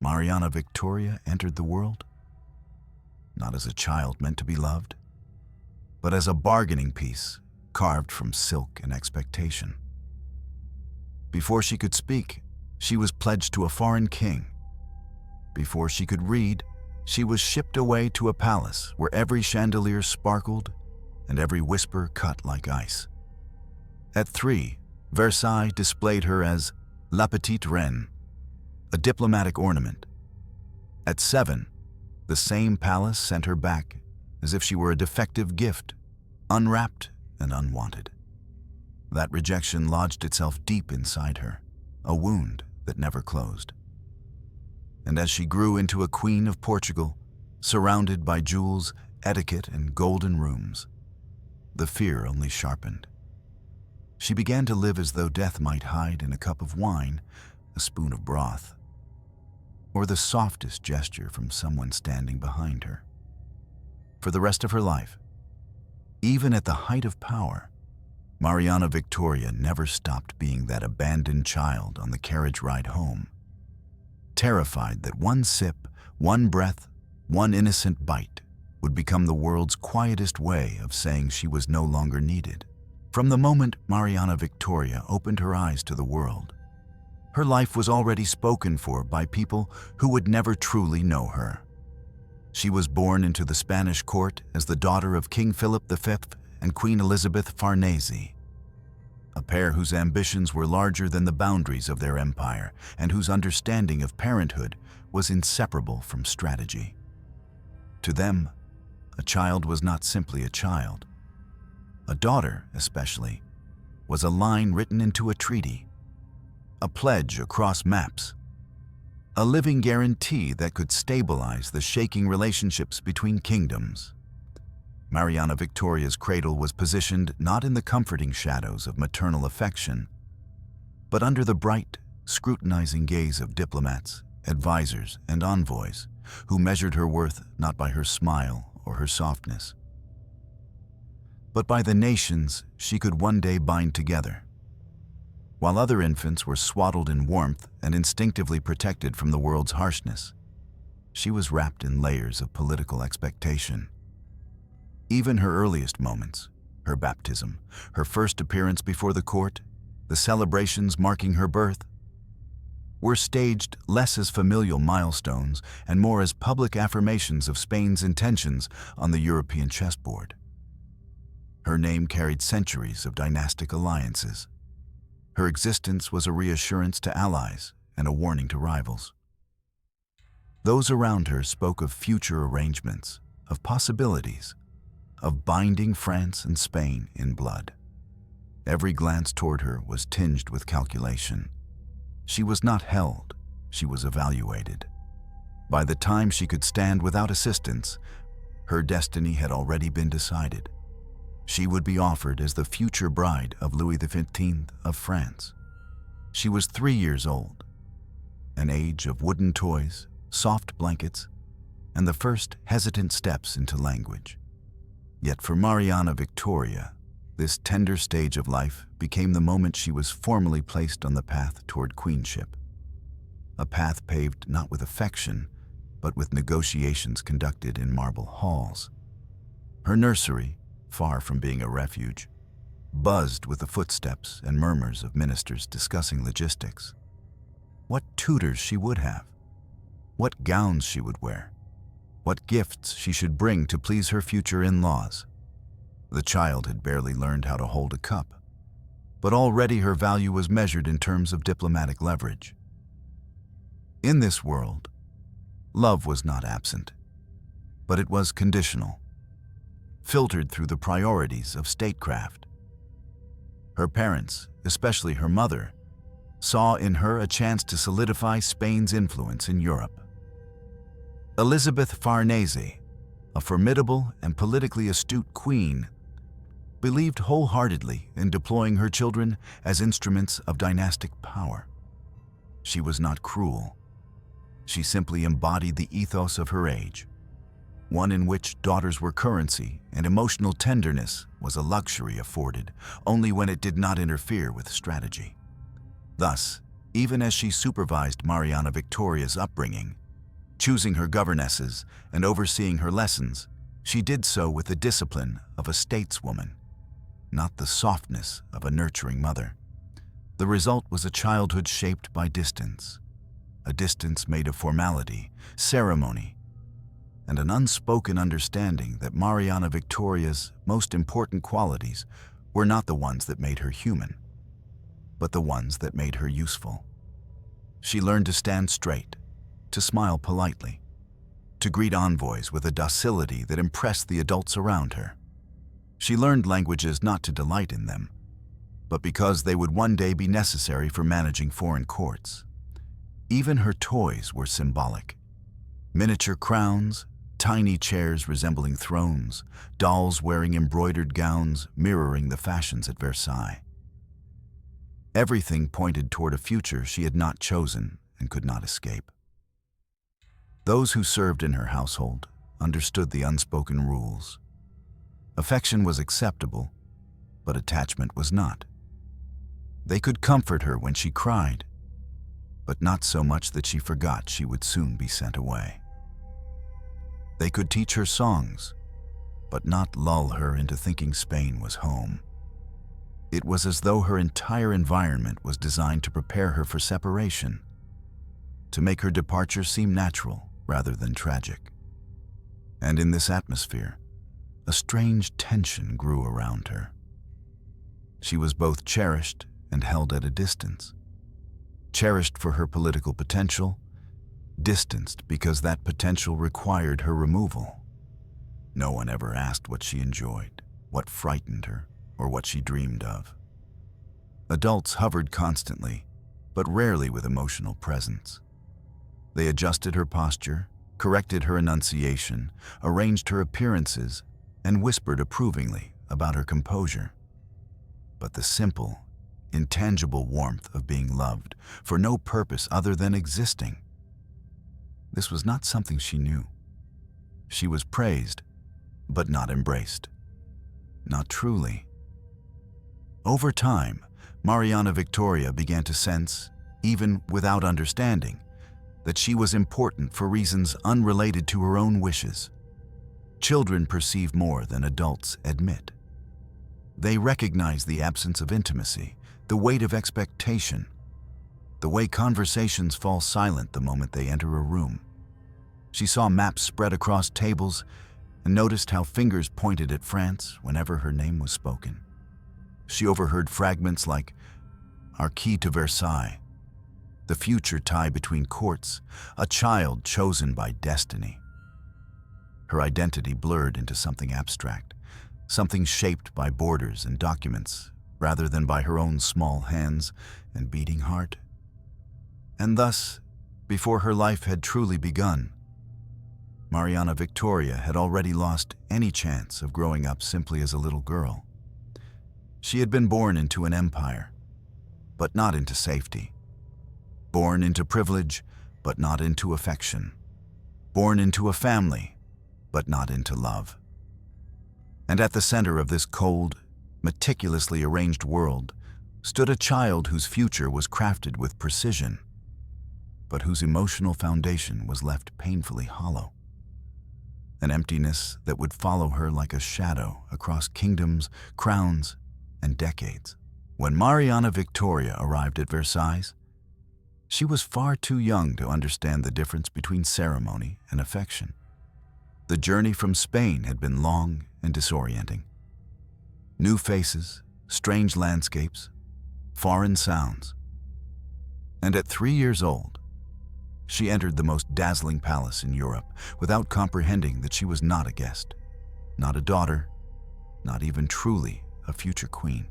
Mariana Victoria entered the world, not as a child meant to be loved, but as a bargaining piece carved from silk and expectation. Before she could speak, she was pledged to a foreign king. Before she could read, she was shipped away to a palace where every chandelier sparkled and every whisper cut like ice. At 3, Versailles displayed her as La Petite Reine, a diplomatic ornament. At 7, the same palace sent her back as if she were a defective gift, unwrapped and unwanted. That rejection lodged itself deep inside her, a wound that never closed. And as she grew into a queen of Portugal, surrounded by jewels, etiquette, and golden rooms, the fear only sharpened. She began to live as though death might hide in a cup of wine, a spoon of broth, or the softest gesture from someone standing behind her. For the rest of her life, even at the height of power, Mariana Victoria never stopped being that abandoned child on the carriage ride home, terrified that one sip, one breath, one innocent bite would become the world's quietest way of saying she was no longer needed. From the moment Mariana Victoria opened her eyes to the world, her life was already spoken for by people who would never truly know her. She was born into the Spanish court as the daughter of King Philip V and Queen Elizabeth Farnese, a pair whose ambitions were larger than the boundaries of their empire and whose understanding of parenthood was inseparable from strategy. To them, a child was not simply a child. A daughter, especially, was a line written into a treaty, a pledge across maps, a living guarantee that could stabilize the shaking relationships between kingdoms. Mariana Victoria's cradle was positioned not in the comforting shadows of maternal affection, but under the bright, scrutinizing gaze of diplomats, advisors, and envoys who measured her worth not by her smile or her softness, but by the nations she could one day bind together. While other infants were swaddled in warmth and instinctively protected from the world's harshness, she was wrapped in layers of political expectation. Even her earliest moments, her baptism, her first appearance before the court, the celebrations marking her birth, were staged less as familial milestones and more as public affirmations of Spain's intentions on the European chessboard. Her name carried centuries of dynastic alliances. Her existence was a reassurance to allies and a warning to rivals. Those around her spoke of future arrangements, of possibilities, of binding France and Spain in blood. Every glance toward her was tinged with calculation. She was not held, she was evaluated. By the time she could stand without assistance, her destiny had already been decided. She would be offered as the future bride of Louis XV of France. She was 3 years old, an age of wooden toys, soft blankets, and the first hesitant steps into language. Yet for Mariana Victoria, this tender stage of life became the moment she was formally placed on the path toward queenship. A path paved not with affection, but with negotiations conducted in marble halls. Her nursery, far from being a refuge, buzzed with the footsteps and murmurs of ministers discussing logistics. What tutors she would have, what gowns she would wear, what gifts she should bring to please her future in-laws. The child had barely learned how to hold a cup, but already her value was measured in terms of diplomatic leverage. In this world, love was not absent, but it was conditional, filtered through the priorities of statecraft. Her parents, especially her mother, saw in her a chance to solidify Spain's influence in Europe. Elizabeth Farnese, a formidable and politically astute queen, believed wholeheartedly in deploying her children as instruments of dynastic power. She was not cruel. She simply embodied the ethos of her age, one in which daughters were currency and emotional tenderness was a luxury afforded only when it did not interfere with strategy. Thus, Even as she supervised Mariana Victoria's upbringing, choosing her governesses and overseeing her lessons, she did so with the discipline of a stateswoman, not the softness of a nurturing mother. The result was a childhood shaped by distance, a distance made of formality, ceremony, and an unspoken understanding that Mariana Victoria's most important qualities were not the ones that made her human, but the ones that made her useful. She learned to stand straight, to smile politely, to greet envoys with a docility that impressed the adults around her. She learned languages not to delight in them, but because they would one day be necessary for managing foreign courts. Even her toys were symbolic. Miniature crowns, tiny chairs resembling thrones, dolls wearing embroidered gowns mirroring the fashions at Versailles. Everything pointed toward a future she had not chosen and could not escape. Those who served in her household understood the unspoken rules. Affection was acceptable, but attachment was not. They could comfort her when she cried, but not so much that she forgot she would soon be sent away. They could teach her songs, but not lull her into thinking Spain was home. It was as though her entire environment was designed to prepare her for separation, to make her departure seem natural rather than tragic. And in this atmosphere, a strange tension grew around her. She was both cherished and held at a distance. Cherished for her political potential, distanced because that potential required her removal. No one ever asked what she enjoyed, what frightened her, or what she dreamed of. Adults hovered constantly, but rarely with emotional presence. They adjusted her posture, corrected her enunciation, arranged her appearances, and whispered approvingly about her composure. But the simple, intangible warmth of being loved for no purpose other than existing, this was not something she knew. She was praised, but not embraced. Not truly. Over time, Mariana Victoria began to sense, even without understanding, that she was important for reasons unrelated to her own wishes. Children perceive more than adults admit. They recognize the absence of intimacy, the weight of expectation, the way conversations fall silent the moment they enter a room. She saw maps spread across tables and noticed how fingers pointed at France whenever her name was spoken. She overheard fragments like, "Our key to Versailles," "The future tie between courts," "A child chosen by destiny." Her identity blurred into something abstract, something shaped by borders and documents rather than by her own small hands and beating heart. And thus, before her life had truly begun, Mariana Victoria had already lost any chance of growing up simply as a little girl. She had been born into an empire, but not into safety. Born into privilege, but not into affection. Born into a family, but not into love. And at the center of this cold, meticulously arranged world stood a child whose future was crafted with precision, but whose emotional foundation was left painfully hollow. An emptiness that would follow her like a shadow across kingdoms, crowns, and decades. When Mariana Victoria arrived at Versailles, she was far too young to understand the difference between ceremony and affection. The journey from Spain had been long and disorienting. New faces, strange landscapes, foreign sounds. And at 3 years old, she entered the most dazzling palace in Europe without comprehending that she was not a guest, not a daughter, not even truly a future queen.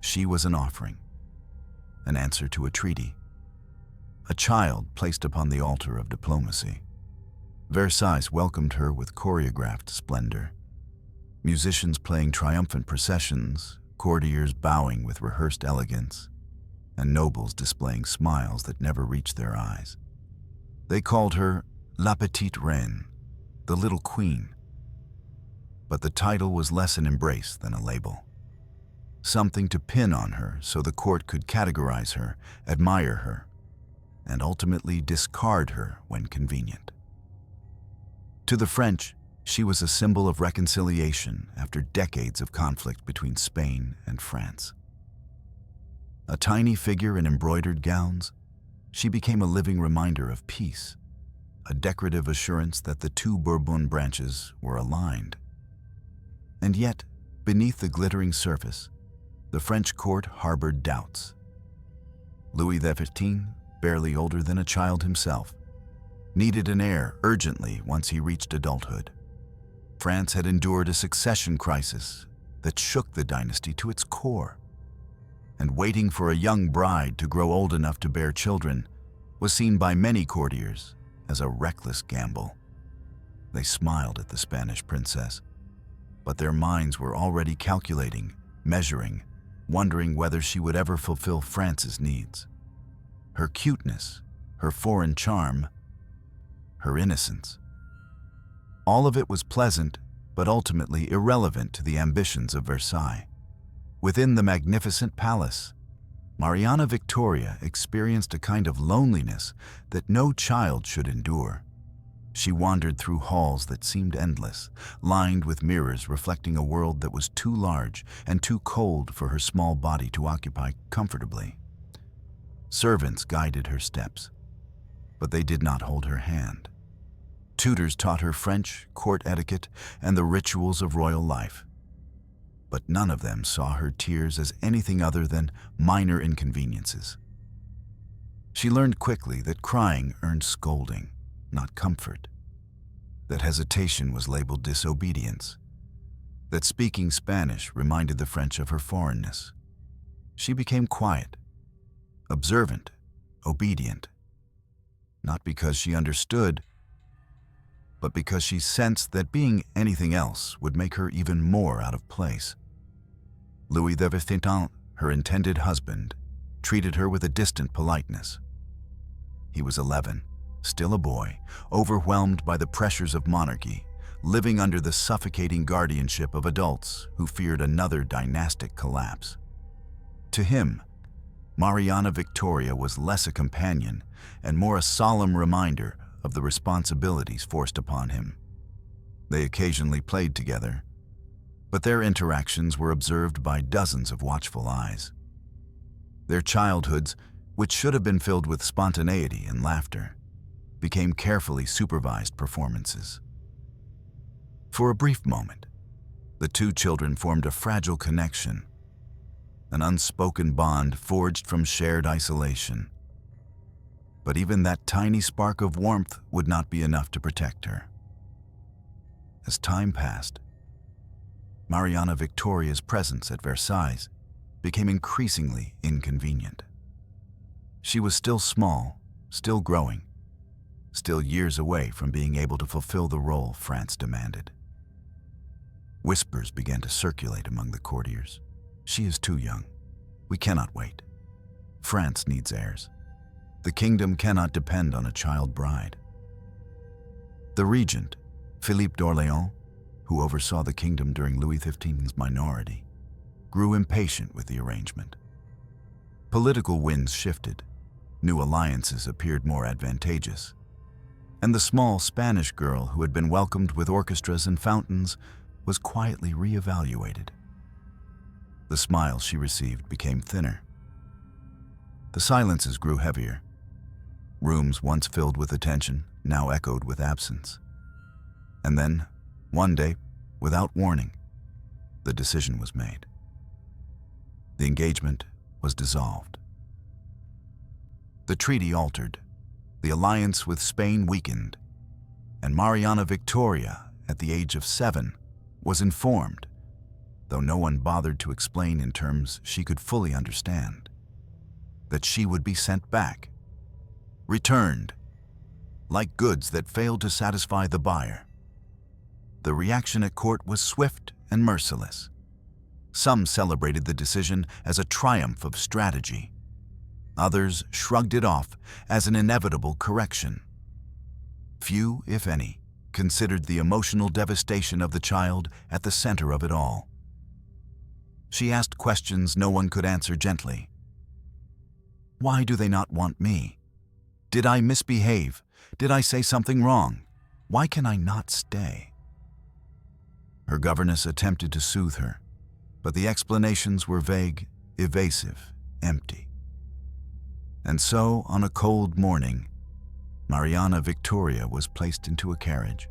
She was an offering, an answer to a treaty, a child placed upon the altar of diplomacy. Versailles welcomed her with choreographed splendor. Musicians playing triumphant processions, courtiers bowing with rehearsed elegance, and nobles displaying smiles that never reached their eyes. They called her La Petite Reine, the Little Queen. But the title was less an embrace than a label. something to pin on her so the court could categorize her, admire her, and ultimately discard her when convenient. To the French, she was a symbol of reconciliation after decades of conflict between Spain and France. A tiny figure in embroidered gowns, she became a living reminder of peace, a decorative assurance that the two Bourbon branches were aligned. And yet, beneath the glittering surface, the French court harbored doubts. Louis XV, barely older than a child himself, needed an heir urgently once he reached adulthood. France had endured a succession crisis that shook the dynasty to its core, and waiting for a young bride to grow old enough to bear children was seen by many courtiers as a reckless gamble. They smiled at the Spanish princess, but their minds were already calculating, measuring, wondering whether she would ever fulfill France's needs. Her cuteness, her foreign charm, her innocence. All of it was pleasant, but ultimately irrelevant to the ambitions of Versailles. Within the magnificent palace, Mariana Victoria experienced a kind of loneliness that no child should endure. She wandered through halls that seemed endless, lined with mirrors reflecting a world that was too large and too cold for her small body to occupy comfortably. Servants guided her steps, but they did not hold her hand. Tutors taught her French, court etiquette, and the rituals of royal life. But none of them saw her tears as anything other than minor inconveniences. She learned quickly that crying earned scolding, not comfort. That hesitation was labeled disobedience. That speaking Spanish reminded the French of her foreignness. She became quiet, observant, obedient. Not because she understood, but because she sensed that being anything else would make her even more out of place. Louis XV, her intended husband, treated her with a distant politeness. He was 11, still a boy, overwhelmed by the pressures of monarchy, living under the suffocating guardianship of adults who feared another dynastic collapse. To him, Mariana Victoria was less a companion and more a solemn reminder of the responsibilities forced upon him. They occasionally played together, but their interactions were observed by dozens of watchful eyes. Their childhoods, which should have been filled with spontaneity and laughter, became carefully supervised performances. For a brief moment, the two children formed a fragile connection, an unspoken bond forged from shared isolation. But even that tiny spark of warmth would not be enough to protect her. As time passed, Mariana Victoria's presence at Versailles became increasingly inconvenient. She was still small, still growing, still years away from being able to fulfill the role France demanded. Whispers began to circulate among the courtiers. She is too young. We cannot wait. France needs heirs. The kingdom cannot depend on a child bride. The regent, Philippe d'Orléans, who oversaw the kingdom during Louis XV's minority, grew impatient with the arrangement. Political winds shifted, new alliances appeared more advantageous, and the small Spanish girl who had been welcomed with orchestras and fountains was quietly reevaluated. The smiles she received became thinner. The silences grew heavier. Rooms once filled with attention now echoed with absence. And then, one day, without warning, the decision was made. The engagement was dissolved. The treaty altered, the alliance with Spain weakened, and Mariana Victoria, at the age of 7, was informed, though no one bothered to explain in terms she could fully understand, that she would be sent back, returned, like goods that failed to satisfy the buyer. The reaction at court was swift and merciless. Some celebrated the decision as a triumph of strategy. Others shrugged it off as an inevitable correction. Few, if any, considered the emotional devastation of the child at the center of it all. She asked questions no one could answer gently. Why do they not want me? Did I misbehave? Did I say something wrong? Why can I not stay? Her governess attempted to soothe her, but the explanations were vague, evasive, empty. And so, on a cold morning, Mariana Victoria was placed into a carriage,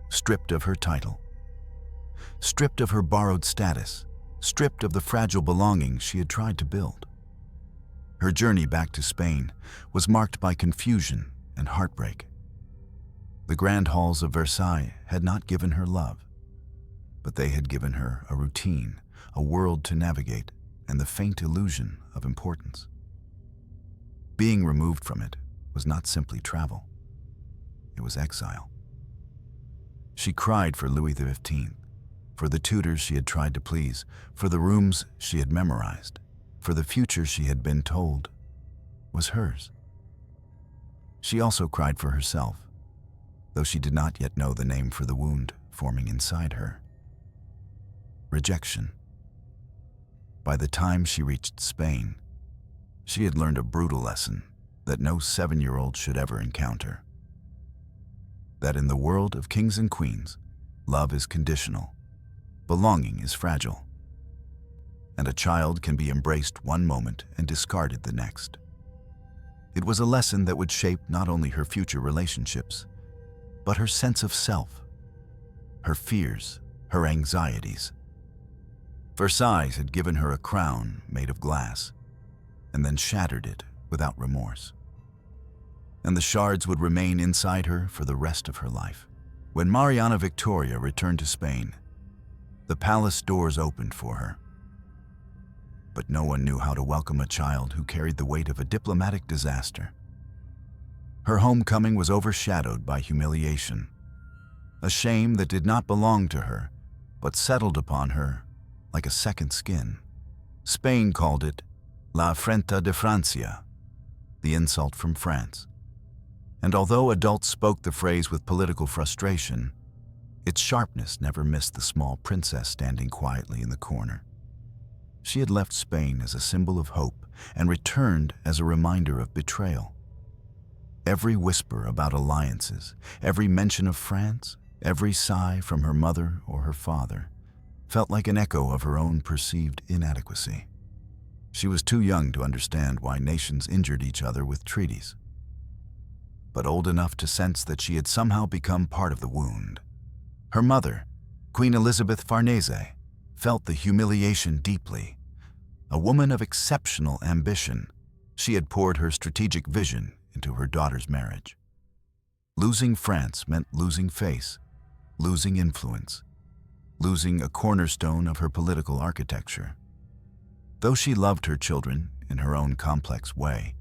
stripped of her title, stripped of her borrowed status, stripped of the fragile belongings she had tried to build. Her journey back to Spain was marked by confusion and heartbreak. The grand halls of Versailles had not given her love, but they had given her a routine, a world to navigate, and the faint illusion of importance. Being removed from it was not simply travel. It was exile. She cried for Louis XV, for the tutors she had tried to please, for the rooms she had memorized, for the future she had been told was hers. She also cried for herself, though she did not yet know the name for the wound forming inside her. Rejection. By the time she reached Spain, she had learned a brutal lesson that no 7-year-old should ever encounter. That in the world of kings and queens, love is conditional, belonging is fragile, and a child can be embraced one moment and discarded the next. It was a lesson that would shape not only her future relationships, but her sense of self, her fears, her anxieties. Versailles had given her a crown made of glass, and then shattered it without remorse. And the shards would remain inside her for the rest of her life. When Mariana Victoria returned to Spain, the palace doors opened for her. But no one knew how to welcome a child who carried the weight of a diplomatic disaster. Her homecoming was overshadowed by humiliation, a shame that did not belong to her, but settled upon her like a second skin. Spain called it La afrenta de Francia, the insult from France. And although adults spoke the phrase with political frustration, its sharpness never missed the small princess standing quietly in the corner. She had left Spain as a symbol of hope and returned as a reminder of betrayal. Every whisper about alliances, every mention of France, every sigh from her mother or her father, felt like an echo of her own perceived inadequacy. She was too young to understand why nations injured each other with treaties, but old enough to sense that she had somehow become part of the wound. Her mother, Queen Elizabeth Farnese, felt the humiliation deeply. A woman of exceptional ambition, she had poured her strategic vision into her daughter's marriage. Losing France meant losing face, losing influence, losing a cornerstone of her political architecture. Though she loved her children in her own complex way,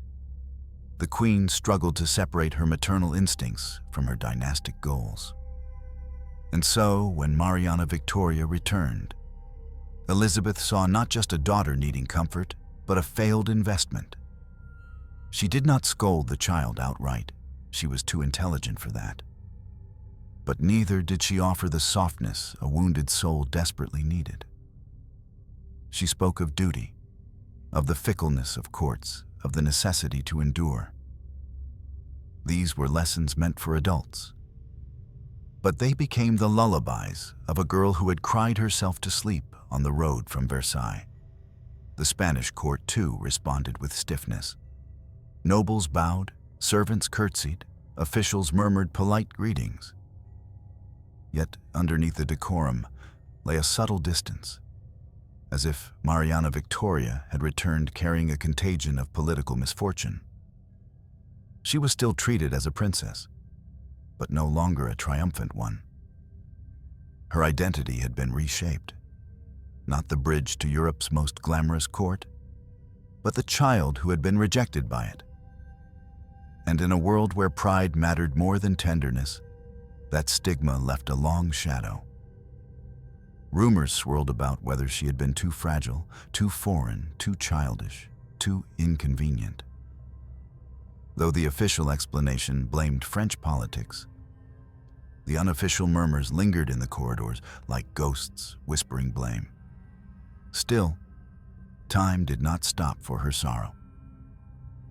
the Queen struggled to separate her maternal instincts from her dynastic goals. And so, when Mariana Victoria returned, Elizabeth saw not just a daughter needing comfort, but a failed investment. She did not scold the child outright. She was too intelligent for that. But neither did she offer the softness a wounded soul desperately needed. She spoke of duty, of the fickleness of courts, of the necessity to endure. These were lessons meant for adults. But they became the lullabies of a girl who had cried herself to sleep on the road from Versailles. The Spanish court, too, responded with stiffness. Nobles bowed, servants curtsied, officials murmured polite greetings. Yet underneath the decorum lay a subtle distance, as if Mariana Victoria had returned carrying a contagion of political misfortune. She was still treated as a princess, but no longer a triumphant one. Her identity had been reshaped. Not the bridge to Europe's most glamorous court, but the child who had been rejected by it. And in a world where pride mattered more than tenderness, that stigma left a long shadow. Rumors swirled about whether she had been too fragile, too foreign, too childish, too inconvenient. Though the official explanation blamed French politics, the unofficial murmurs lingered in the corridors like ghosts whispering blame. Still, time did not stop for her sorrow.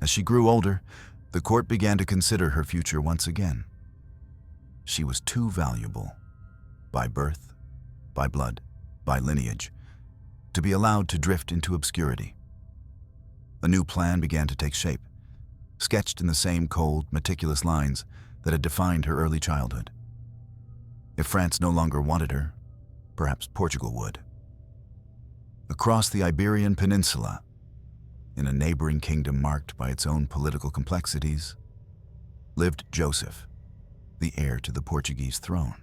As she grew older, the court began to consider her future once again. She was too valuable, by birth, by blood, by lineage, to be allowed to drift into obscurity. A new plan began to take shape, sketched in the same cold, meticulous lines that had defined her early childhood. If France no longer wanted her, perhaps Portugal would. Across the Iberian Peninsula, in a neighboring kingdom marked by its own political complexities, lived Joseph, the heir to the Portuguese throne.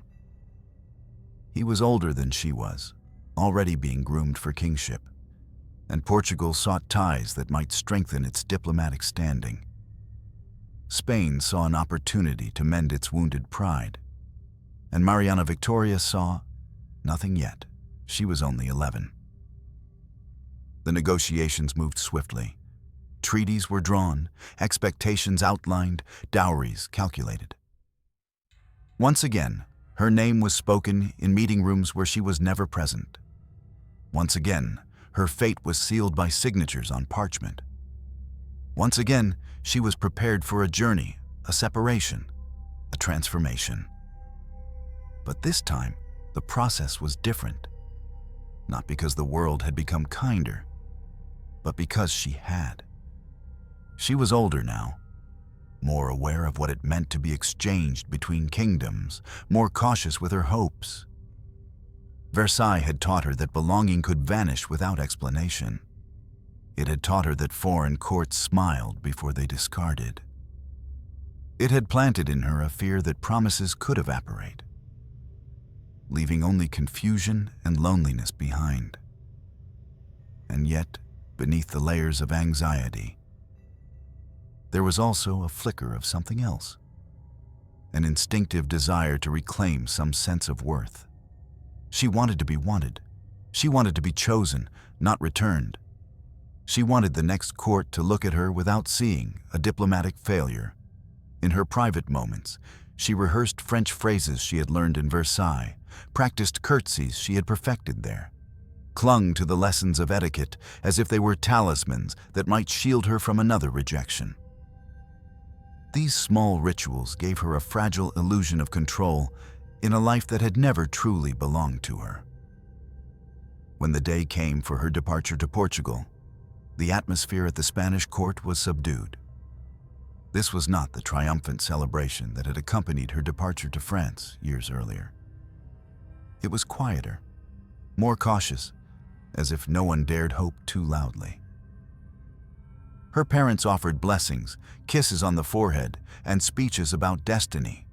He was older than she was, already being groomed for kingship, and Portugal sought ties that might strengthen its diplomatic standing. Spain saw an opportunity to mend its wounded pride, and Mariana Victoria saw nothing yet. She was only 11. The negotiations moved swiftly. Treaties were drawn, expectations outlined, dowries calculated. Once again, her name was spoken in meeting rooms where she was never present. Once again, her fate was sealed by signatures on parchment. Once again, she was prepared for a journey, a separation, a transformation. But this time, the process was different. Not because the world had become kinder, but because she had. She was older now, more aware of what it meant to be exchanged between kingdoms, more cautious with her hopes. Versailles had taught her that belonging could vanish without explanation. It had taught her that foreign courts smiled before they discarded. It had planted in her a fear that promises could evaporate, leaving only confusion and loneliness behind. And yet, beneath the layers of anxiety, there was also a flicker of something else, an instinctive desire to reclaim some sense of worth. She wanted to be wanted. She wanted to be chosen, not returned. She wanted the next court to look at her without seeing a diplomatic failure. In her private moments, she rehearsed French phrases she had learned in Versailles, practiced curtsies she had perfected there, clung to the lessons of etiquette as if they were talismans that might shield her from another rejection. These small rituals gave her a fragile illusion of control in a life that had never truly belonged to her. When the day came for her departure to Portugal, the atmosphere at the Spanish court was subdued. This was not the triumphant celebration that had accompanied her departure to France years earlier. It was quieter, more cautious, as if no one dared hope too loudly. Her parents offered blessings, kisses on the forehead, and speeches about destiny.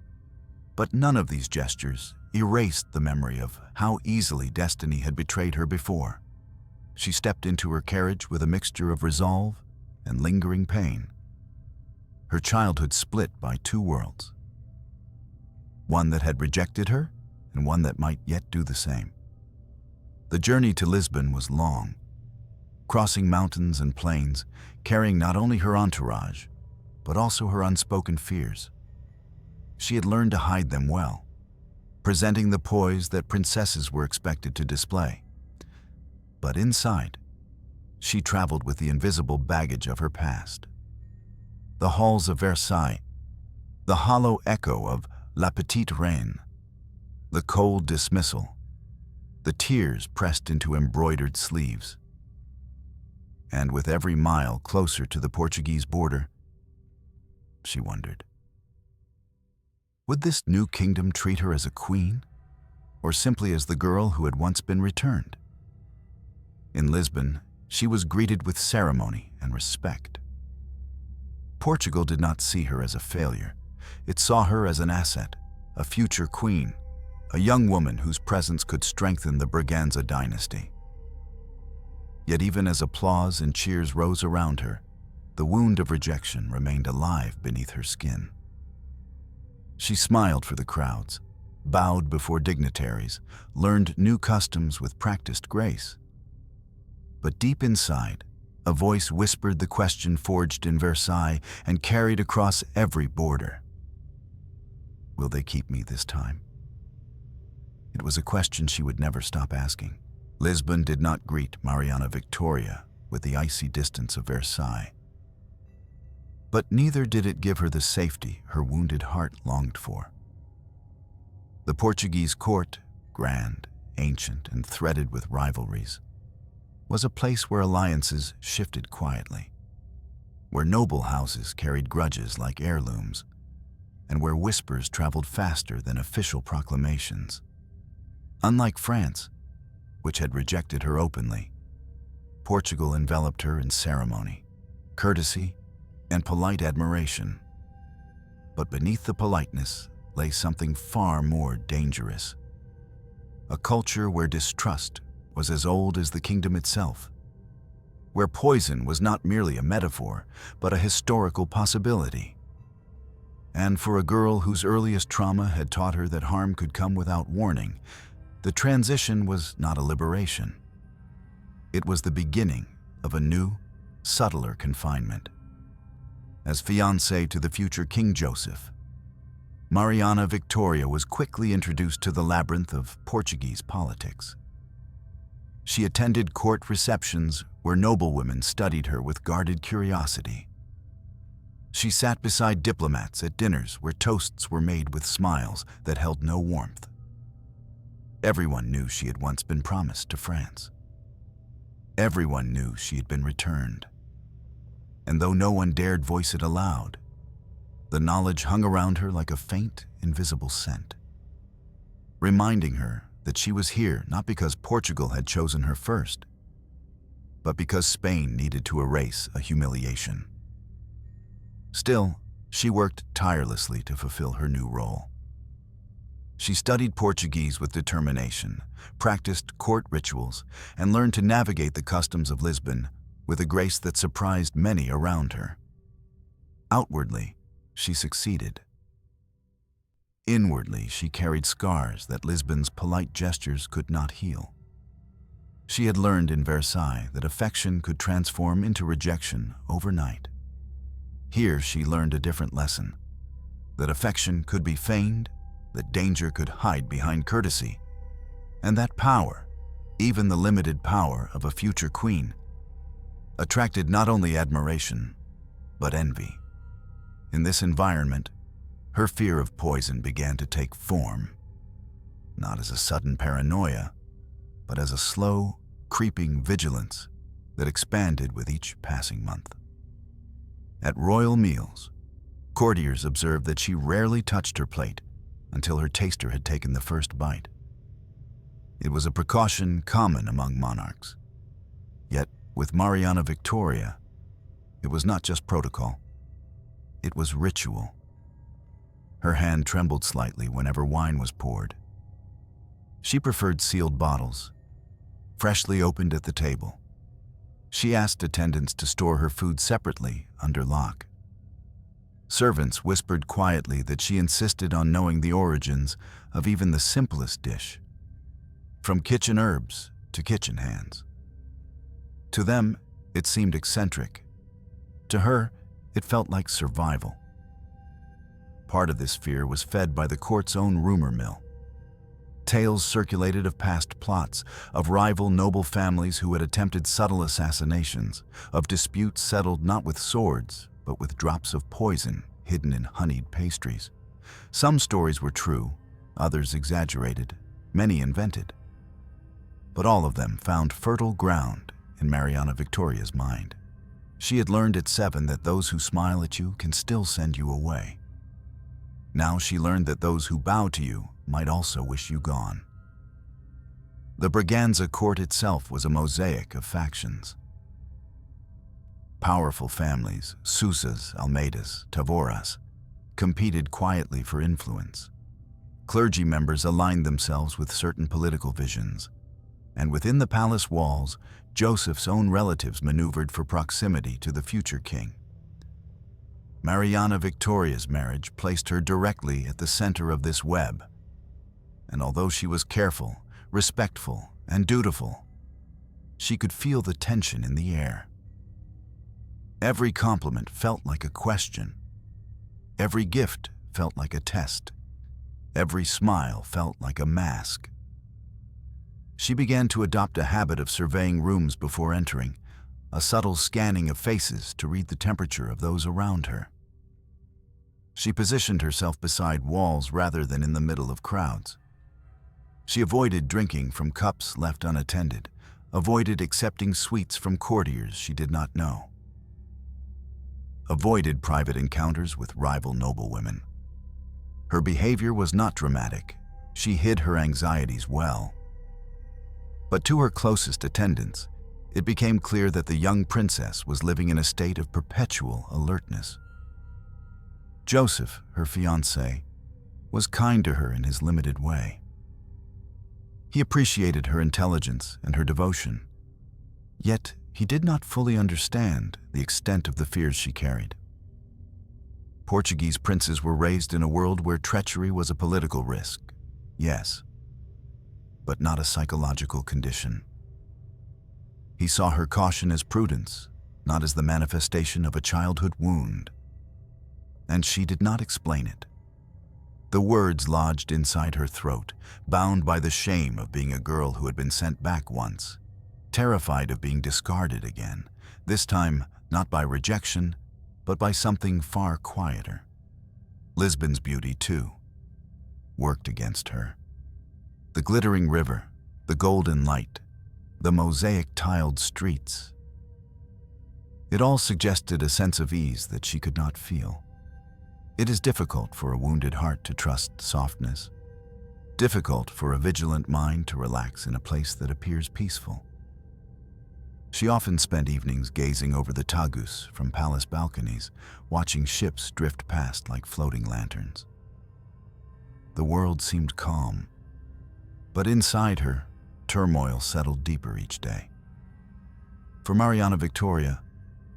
But none of these gestures erased the memory of how easily destiny had betrayed her before. She stepped into her carriage with a mixture of resolve and lingering pain. Her childhood split by two worlds, one that had rejected her and one that might yet do the same. The journey to Lisbon was long, crossing mountains and plains, carrying not only her entourage, but also her unspoken fears. She had learned to hide them well, presenting the poise that princesses were expected to display. But inside, she traveled with the invisible baggage of her past. The halls of Versailles, the hollow echo of La Petite Reine, the cold dismissal, the tears pressed into embroidered sleeves. And with every mile closer to the Portuguese border, she wondered, would this new kingdom treat her as a queen, or simply as the girl who had once been returned? In Lisbon, she was greeted with ceremony and respect. Portugal did not see her as a failure. It saw her as an asset, a future queen, a young woman whose presence could strengthen the Braganza dynasty. Yet even as applause and cheers rose around her, the wound of rejection remained alive beneath her skin. She smiled for the crowds, bowed before dignitaries, learned new customs with practiced grace. But deep inside, a voice whispered the question forged in Versailles and carried across every border. Will they keep me this time? It was a question she would never stop asking. Lisbon did not greet Mariana Victoria with the icy distance of Versailles, but neither did it give her the safety her wounded heart longed for. The Portuguese court, grand, ancient, and threaded with rivalries, was a place where alliances shifted quietly, where noble houses carried grudges like heirlooms, and where whispers traveled faster than official proclamations. Unlike France, which had rejected her openly, Portugal enveloped her in ceremony, courtesy, and polite admiration. But beneath the politeness lay something far more dangerous. A culture where distrust was as old as the kingdom itself, where poison was not merely a metaphor, but a historical possibility. And for a girl whose earliest trauma had taught her that harm could come without warning, the transition was not a liberation. It was the beginning of a new, subtler confinement. As fiancée to the future King Joseph, Mariana Victoria was quickly introduced to the labyrinth of Portuguese politics. She attended court receptions where noblewomen studied her with guarded curiosity. She sat beside diplomats at dinners where toasts were made with smiles that held no warmth. Everyone knew she had once been promised to France. Everyone knew she had been returned. And though no one dared voice it aloud, the knowledge hung around her like a faint, invisible scent, reminding her that she was here not because Portugal had chosen her first, but because Spain needed to erase a humiliation. Still, she worked tirelessly to fulfill her new role. She studied Portuguese with determination, practiced court rituals, and learned to navigate the customs of Lisbon with a grace that surprised many around her. Outwardly, she succeeded. Inwardly, she carried scars that Lisbon's polite gestures could not heal. She had learned in Versailles that affection could transform into rejection overnight. Here she learned a different lesson, that affection could be feigned, that danger could hide behind courtesy, and that power, even the limited power of a future queen, attracted not only admiration, but envy. In this environment, her fear of poison began to take form, not as a sudden paranoia, but as a slow, creeping vigilance that expanded with each passing month. At royal meals, courtiers observed that she rarely touched her plate until her taster had taken the first bite. It was a precaution common among monarchs. Yet, with Mariana Victoria, it was not just protocol. It was ritual. Her hand trembled slightly whenever wine was poured. She preferred sealed bottles, freshly opened at the table. She asked attendants to store her food separately under lock. Servants whispered quietly that she insisted on knowing the origins of even the simplest dish, from kitchen herbs to kitchen hands. To them, it seemed eccentric. To her, it felt like survival. Part of this fear was fed by the court's own rumor mill. Tales circulated of past plots, of rival noble families who had attempted subtle assassinations, of disputes settled not with swords, but with drops of poison hidden in honeyed pastries. Some stories were true, others exaggerated, many invented. But all of them found fertile ground in Mariana Victoria's mind. She had learned at 7 that those who smile at you can still send you away. Now she learned that those who bow to you might also wish you gone. The Braganza court itself was a mosaic of factions. Powerful families, Sousas, Almeidas, Tavoras, competed quietly for influence. Clergy members aligned themselves with certain political visions, and within the palace walls, Joseph's own relatives maneuvered for proximity to the future king. Mariana Victoria's marriage placed her directly at the center of this web, and although she was careful, respectful, and dutiful, she could feel the tension in the air. Every compliment felt like a question. Every gift felt like a test. Every smile felt like a mask. She began to adopt a habit of surveying rooms before entering, a subtle scanning of faces to read the temperature of those around her. She positioned herself beside walls rather than in the middle of crowds. She avoided drinking from cups left unattended, avoided accepting sweets from courtiers she did not know, avoided private encounters with rival noblewomen. Her behavior was not dramatic. She hid her anxieties well. But to her closest attendants, it became clear that the young princess was living in a state of perpetual alertness. Joseph, her fiancé, was kind to her in his limited way. He appreciated her intelligence and her devotion, yet he did not fully understand the extent of the fears she carried. Portuguese princes were raised in a world where treachery was a political risk, yes, but not a psychological condition. He saw her caution as prudence, not as the manifestation of a childhood wound. And she did not explain it. The words lodged inside her throat, bound by the shame of being a girl who had been sent back once, terrified of being discarded again, this time not by rejection, but by something far quieter. Lisbon's beauty, too, worked against her. The glittering river, the golden light, the mosaic-tiled streets. It all suggested a sense of ease that she could not feel. It is difficult for a wounded heart to trust softness, difficult for a vigilant mind to relax in a place that appears peaceful. She often spent evenings gazing over the Tagus from palace balconies, watching ships drift past like floating lanterns. The world seemed calm, but inside her, turmoil settled deeper each day. For Mariana Victoria,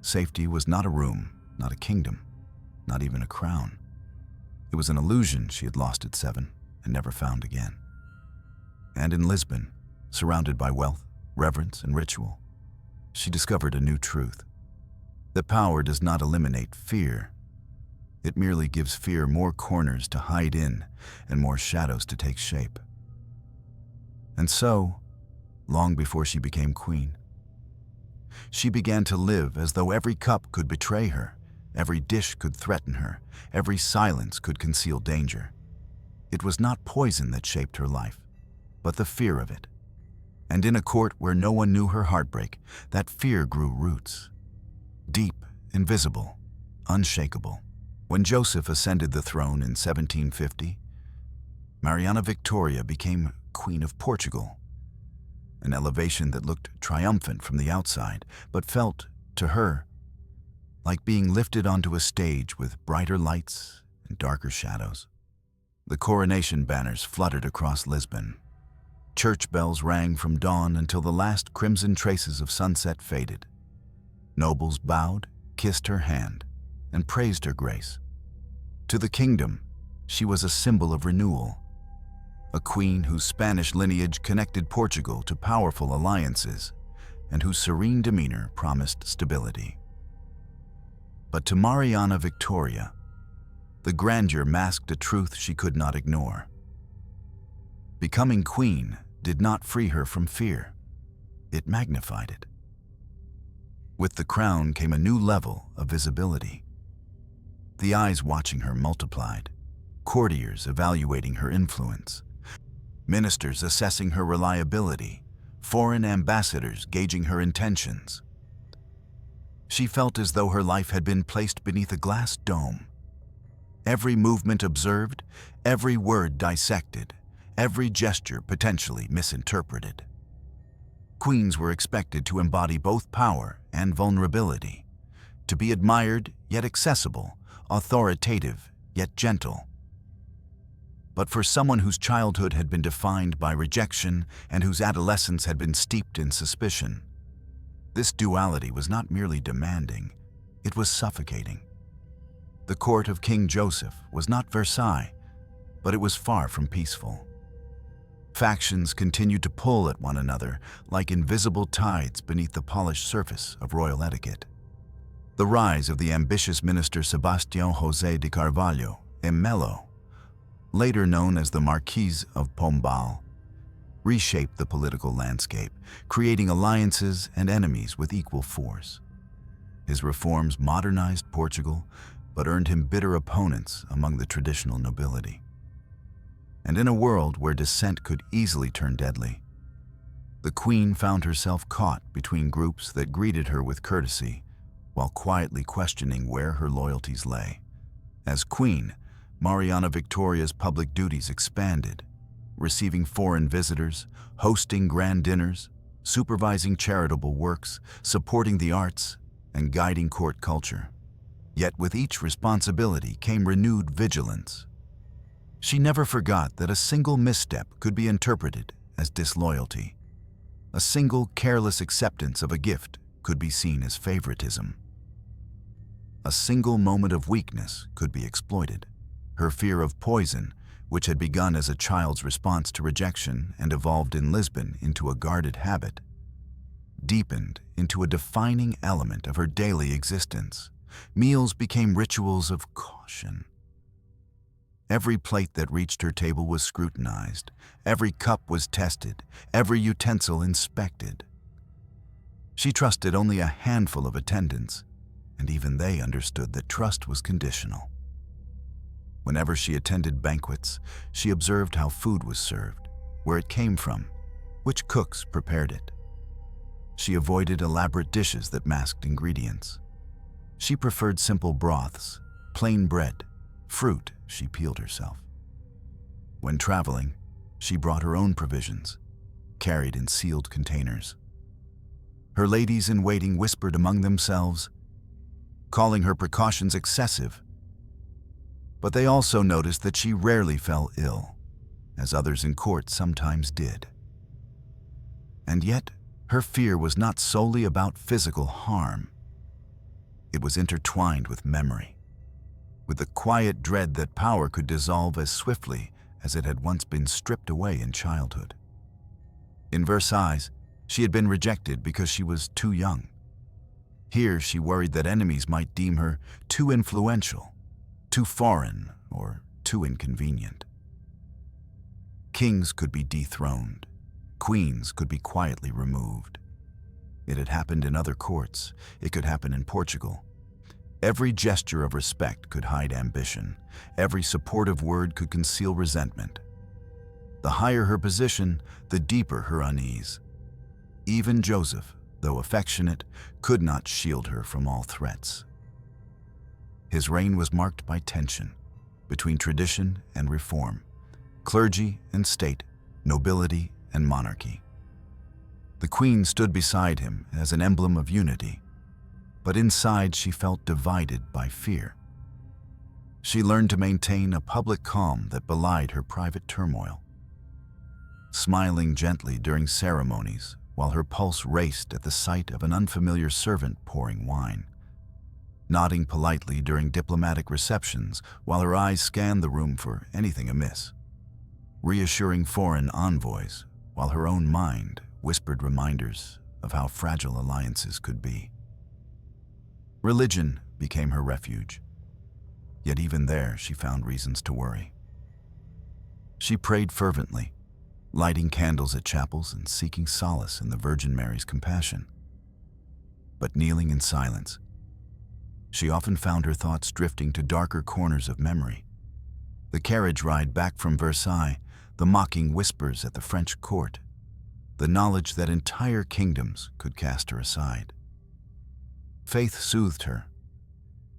safety was not a room, not a kingdom, not even a crown. It was an illusion she had lost at 7 and never found again. And in Lisbon, surrounded by wealth, reverence, and ritual, she discovered a new truth. That power does not eliminate fear. It merely gives fear more corners to hide in and more shadows to take shape. And so, long before she became queen, she began to live as though every cup could betray her, every dish could threaten her, every silence could conceal danger. It was not poison that shaped her life, but the fear of it. And in a court where no one knew her heartbreak, that fear grew roots. Deep, invisible, unshakable. When Joseph ascended the throne in 1750, Mariana Victoria became Queen of Portugal. An elevation that looked triumphant from the outside, but felt, to her, like being lifted onto a stage with brighter lights and darker shadows. The coronation banners fluttered across Lisbon. Church bells rang from dawn until the last crimson traces of sunset faded. Nobles bowed, kissed her hand, and praised her grace. To the kingdom, she was a symbol of renewal, a queen whose Spanish lineage connected Portugal to powerful alliances and whose serene demeanor promised stability. But to Mariana Victoria, the grandeur masked a truth she could not ignore. Becoming queen did not free her from fear. It magnified it. With the crown came a new level of visibility. The eyes watching her multiplied, courtiers evaluating her influence, ministers assessing her reliability, foreign ambassadors gauging her intentions. She felt as though her life had been placed beneath a glass dome. Every movement observed, every word dissected, every gesture potentially misinterpreted. Queens were expected to embody both power and vulnerability, to be admired yet accessible, authoritative yet gentle. But for someone whose childhood had been defined by rejection and whose adolescence had been steeped in suspicion, this duality was not merely demanding, it was suffocating. The court of King Joseph was not Versailles, but it was far from peaceful. Factions continued to pull at one another like invisible tides beneath the polished surface of royal etiquette. The rise of the ambitious minister Sebastião José de Carvalho, Melo, later known as the Marquis of Pombal, reshaped the political landscape, creating alliances and enemies with equal force. His reforms modernized Portugal, but earned him bitter opponents among the traditional nobility. And in a world where dissent could easily turn deadly, the Queen found herself caught between groups that greeted her with courtesy, while quietly questioning where her loyalties lay. As Queen, Mariana Victoria's public duties expanded, receiving foreign visitors, hosting grand dinners, supervising charitable works, supporting the arts, and guiding court culture. Yet with each responsibility came renewed vigilance. She never forgot that a single misstep could be interpreted as disloyalty. A single careless acceptance of a gift could be seen as favoritism. A single moment of weakness could be exploited. Her fear of poison, which had begun as a child's response to rejection and evolved in Lisbon into a guarded habit, deepened into a defining element of her daily existence. Meals became rituals of caution. Every plate that reached her table was scrutinized, every cup was tested, every utensil inspected. She trusted only a handful of attendants, and even they understood that trust was conditional. Whenever she attended banquets, she observed how food was served, where it came from, which cooks prepared it. She avoided elaborate dishes that masked ingredients. She preferred simple broths, plain bread, fruit she peeled herself. When traveling, she brought her own provisions, carried in sealed containers. Her ladies-in-waiting whispered among themselves, calling her precautions excessive. But they also noticed that she rarely fell ill, as others in court sometimes did. And yet, her fear was not solely about physical harm. It was intertwined with memory, with the quiet dread that power could dissolve as swiftly as it had once been stripped away in childhood. In Versailles, she had been rejected because she was too young. Here, she worried that enemies might deem her too influential, too foreign, or too inconvenient. Kings could be dethroned. Queens could be quietly removed. It had happened in other courts. It could happen in Portugal. Every gesture of respect could hide ambition. Every supportive word could conceal resentment. The higher her position, the deeper her unease. Even Joseph, though affectionate, could not shield her from all threats. His reign was marked by tension between tradition and reform, clergy and state, nobility and monarchy. The Queen stood beside him as an emblem of unity, but inside she felt divided by fear. She learned to maintain a public calm that belied her private turmoil, smiling gently during ceremonies while her pulse raced at the sight of an unfamiliar servant pouring wine, nodding politely during diplomatic receptions while her eyes scanned the room for anything amiss, reassuring foreign envoys while her own mind whispered reminders of how fragile alliances could be. Religion became her refuge, yet even there she found reasons to worry. She prayed fervently, lighting candles at chapels and seeking solace in the Virgin Mary's compassion. But kneeling in silence, she often found her thoughts drifting to darker corners of memory. The carriage ride back from Versailles, the mocking whispers at the French court, the knowledge that entire kingdoms could cast her aside. Faith soothed her,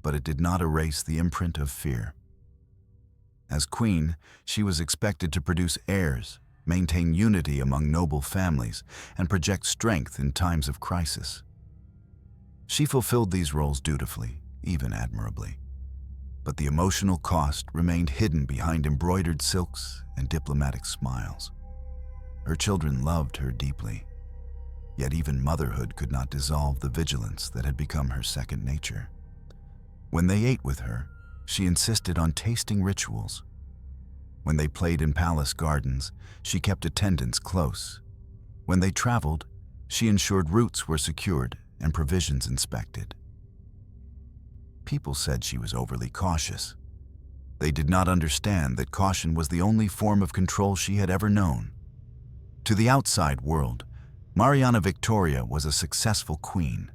but it did not erase the imprint of fear. As queen, she was expected to produce heirs, maintain unity among noble families, and project strength in times of crisis. She fulfilled these roles dutifully, even admirably. But the emotional cost remained hidden behind embroidered silks and diplomatic smiles. Her children loved her deeply, yet even motherhood could not dissolve the vigilance that had become her second nature. When they ate with her, she insisted on tasting rituals. When they played in palace gardens, she kept attendants close. When they traveled, she ensured routes were secured and provisions inspected. People said she was overly cautious. They did not understand that caution was the only form of control she had ever known. To the outside world, Mariana Victoria was a successful queen.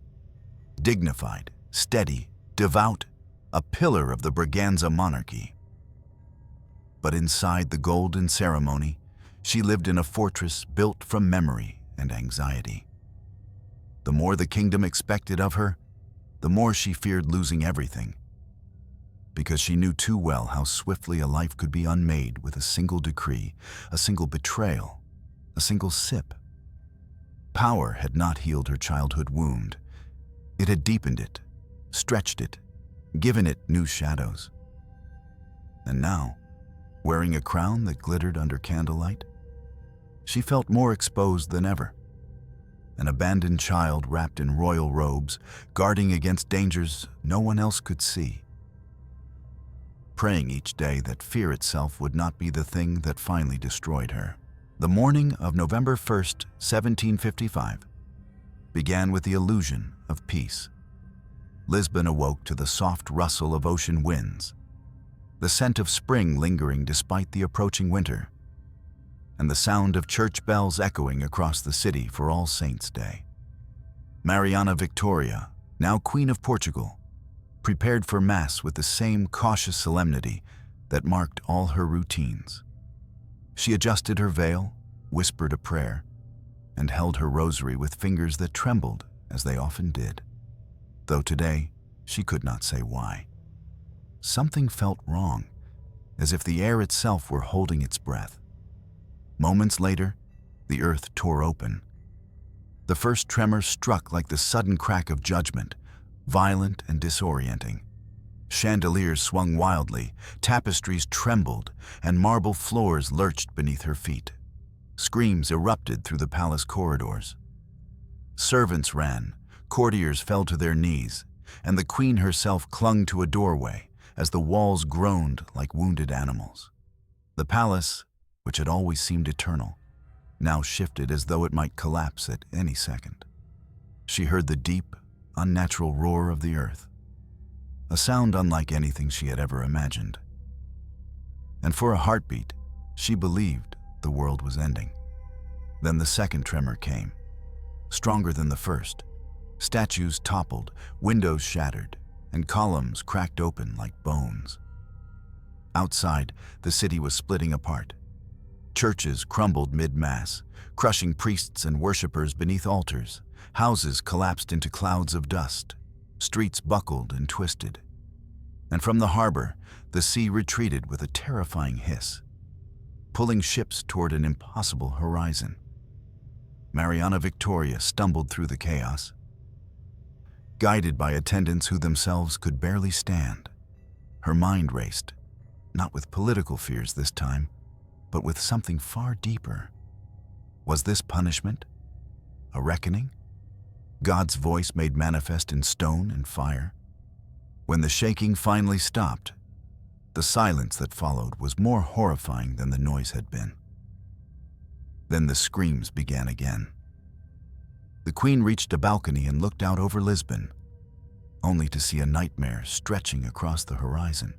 Dignified, steady, devout, a pillar of the Braganza monarchy. But inside the golden ceremony, she lived in a fortress built from memory and anxiety. The more the kingdom expected of her, the more she feared losing everything, because she knew too well how swiftly a life could be unmade with a single decree, a single betrayal, a single sip. Power had not healed her childhood wound. It had deepened it, stretched it, given it new shadows. And now, wearing a crown that glittered under candlelight, she felt more exposed than ever. An abandoned child wrapped in royal robes, guarding against dangers no one else could see. Praying each day that fear itself would not be the thing that finally destroyed her. The morning of November 1st, 1755, began with the illusion of peace. Lisbon awoke to the soft rustle of ocean winds, the scent of spring lingering despite the approaching winter, and the sound of church bells echoing across the city for All Saints' Day. Mariana Victoria, now Queen of Portugal, prepared for Mass with the same cautious solemnity that marked all her routines. She adjusted her veil, whispered a prayer, and held her rosary with fingers that trembled as they often did, though today she could not say why. Something felt wrong, as if the air itself were holding its breath. Moments later, the earth tore open. The first tremor struck like the sudden crack of judgment, violent and disorienting. Chandeliers swung wildly, tapestries trembled, and marble floors lurched beneath her feet. Screams erupted through the palace corridors. Servants ran, courtiers fell to their knees, and the queen herself clung to a doorway as the walls groaned like wounded animals. The palace, which had always seemed eternal, now shifted as though it might collapse at any second. She heard the deep, unnatural roar of the earth, a sound unlike anything she had ever imagined. And for a heartbeat, she believed the world was ending. Then the second tremor came, stronger than the first. Statues toppled, windows shattered, and columns cracked open like bones. Outside, the city was splitting apart. Churches crumbled mid-mass, crushing priests and worshippers beneath altars. Houses collapsed into clouds of dust. Streets buckled and twisted. And from the harbor, the sea retreated with a terrifying hiss, pulling ships toward an impossible horizon. Mariana Victoria stumbled through the chaos, guided by attendants who themselves could barely stand. Her mind raced, not with political fears this time, but with something far deeper. Was this punishment? A reckoning? God's voice made manifest in stone and fire? When the shaking finally stopped, the silence that followed was more horrifying than the noise had been. Then the screams began again. The queen reached a balcony and looked out over Lisbon, only to see a nightmare stretching across the horizon.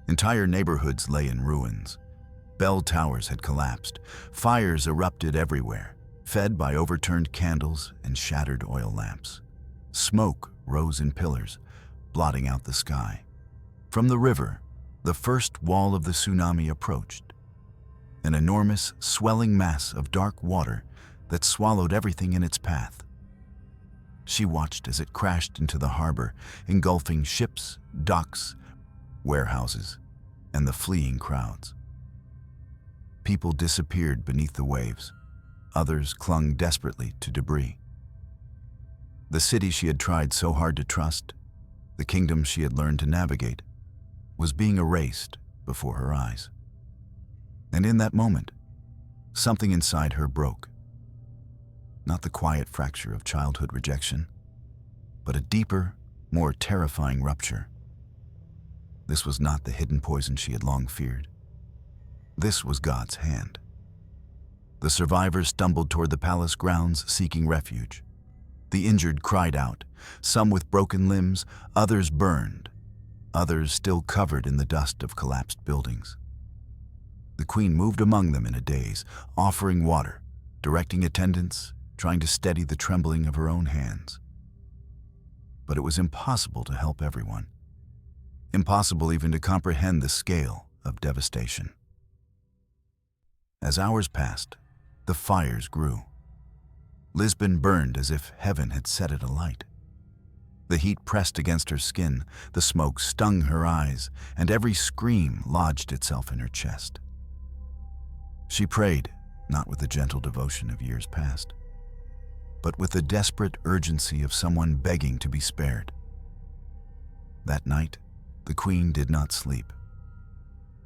Entire neighborhoods lay in ruins. Bell towers had collapsed. Fires erupted everywhere, fed by overturned candles and shattered oil lamps. Smoke rose in pillars, blotting out the sky. From the river, the first wall of the tsunami approached, an enormous, swelling mass of dark water that swallowed everything in its path. She watched as it crashed into the harbor, engulfing ships, docks, warehouses, and the fleeing crowds. People disappeared beneath the waves. Others clung desperately to debris. The city she had tried so hard to trust, the kingdom she had learned to navigate, was being erased before her eyes. And in that moment, something inside her broke. Not the quiet fracture of childhood rejection, but a deeper, more terrifying rupture. This was not the hidden poison she had long feared. This was God's hand. The survivors stumbled toward the palace grounds seeking refuge. The injured cried out, some with broken limbs, others burned, others still covered in the dust of collapsed buildings. The queen moved among them in a daze, offering water, directing attendants, trying to steady the trembling of her own hands. But it was impossible to help everyone. Impossible even to comprehend the scale of devastation. As hours passed, the fires grew. Lisbon burned as if heaven had set it alight. The heat pressed against her skin, the smoke stung her eyes, and every scream lodged itself in her chest. She prayed, not with the gentle devotion of years past, but with the desperate urgency of someone begging to be spared. That night, the queen did not sleep.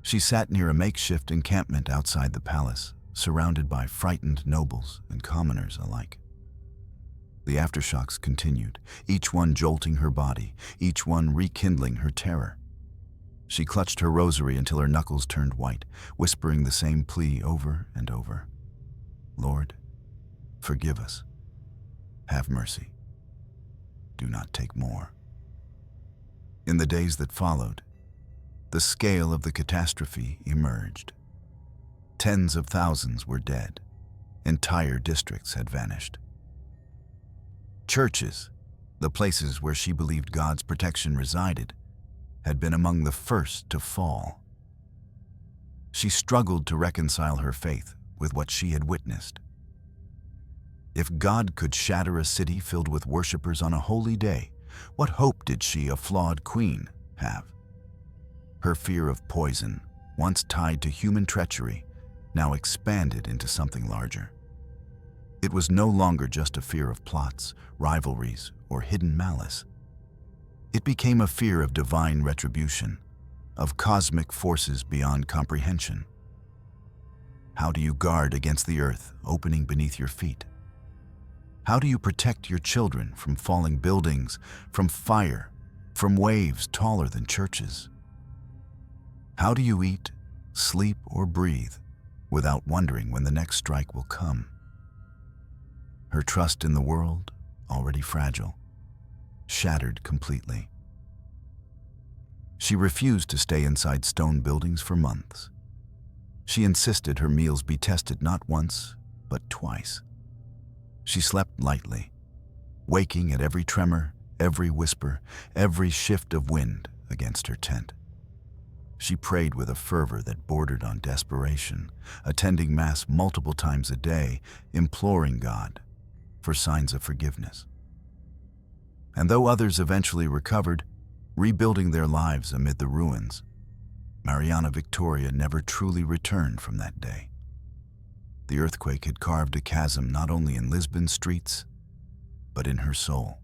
She sat near a makeshift encampment outside the palace, surrounded by frightened nobles and commoners alike. The aftershocks continued, each one jolting her body, each one rekindling her terror. She clutched her rosary until her knuckles turned white, whispering the same plea over and over. Lord, forgive us. Have mercy. Do not take more. In the days that followed, the scale of the catastrophe emerged. Tens of thousands were dead. Entire districts had vanished. Churches, the places where she believed God's protection resided, had been among the first to fall. She struggled to reconcile her faith with what she had witnessed. If God could shatter a city filled with worshippers on a holy day, what hope did she, a flawed queen, have? Her fear of poison, once tied to human treachery, now expanded into something larger. It was no longer just a fear of plots, rivalries, or hidden malice. It became a fear of divine retribution, of cosmic forces beyond comprehension. How do you guard against the earth opening beneath your feet? How do you protect your children from falling buildings, from fire, from waves taller than churches? How do you eat, sleep, or breathe without wondering when the next strike will come? Her trust in the world, already fragile, shattered completely. She refused to stay inside stone buildings for months. She insisted her meals be tested not once, but twice. She slept lightly, waking at every tremor, every whisper, every shift of wind against her tent. She prayed with a fervor that bordered on desperation, attending Mass multiple times a day, imploring God for signs of forgiveness. And though others eventually recovered, rebuilding their lives amid the ruins, Mariana Victoria never truly returned from that day. The earthquake had carved a chasm not only in Lisbon's streets, but in her soul.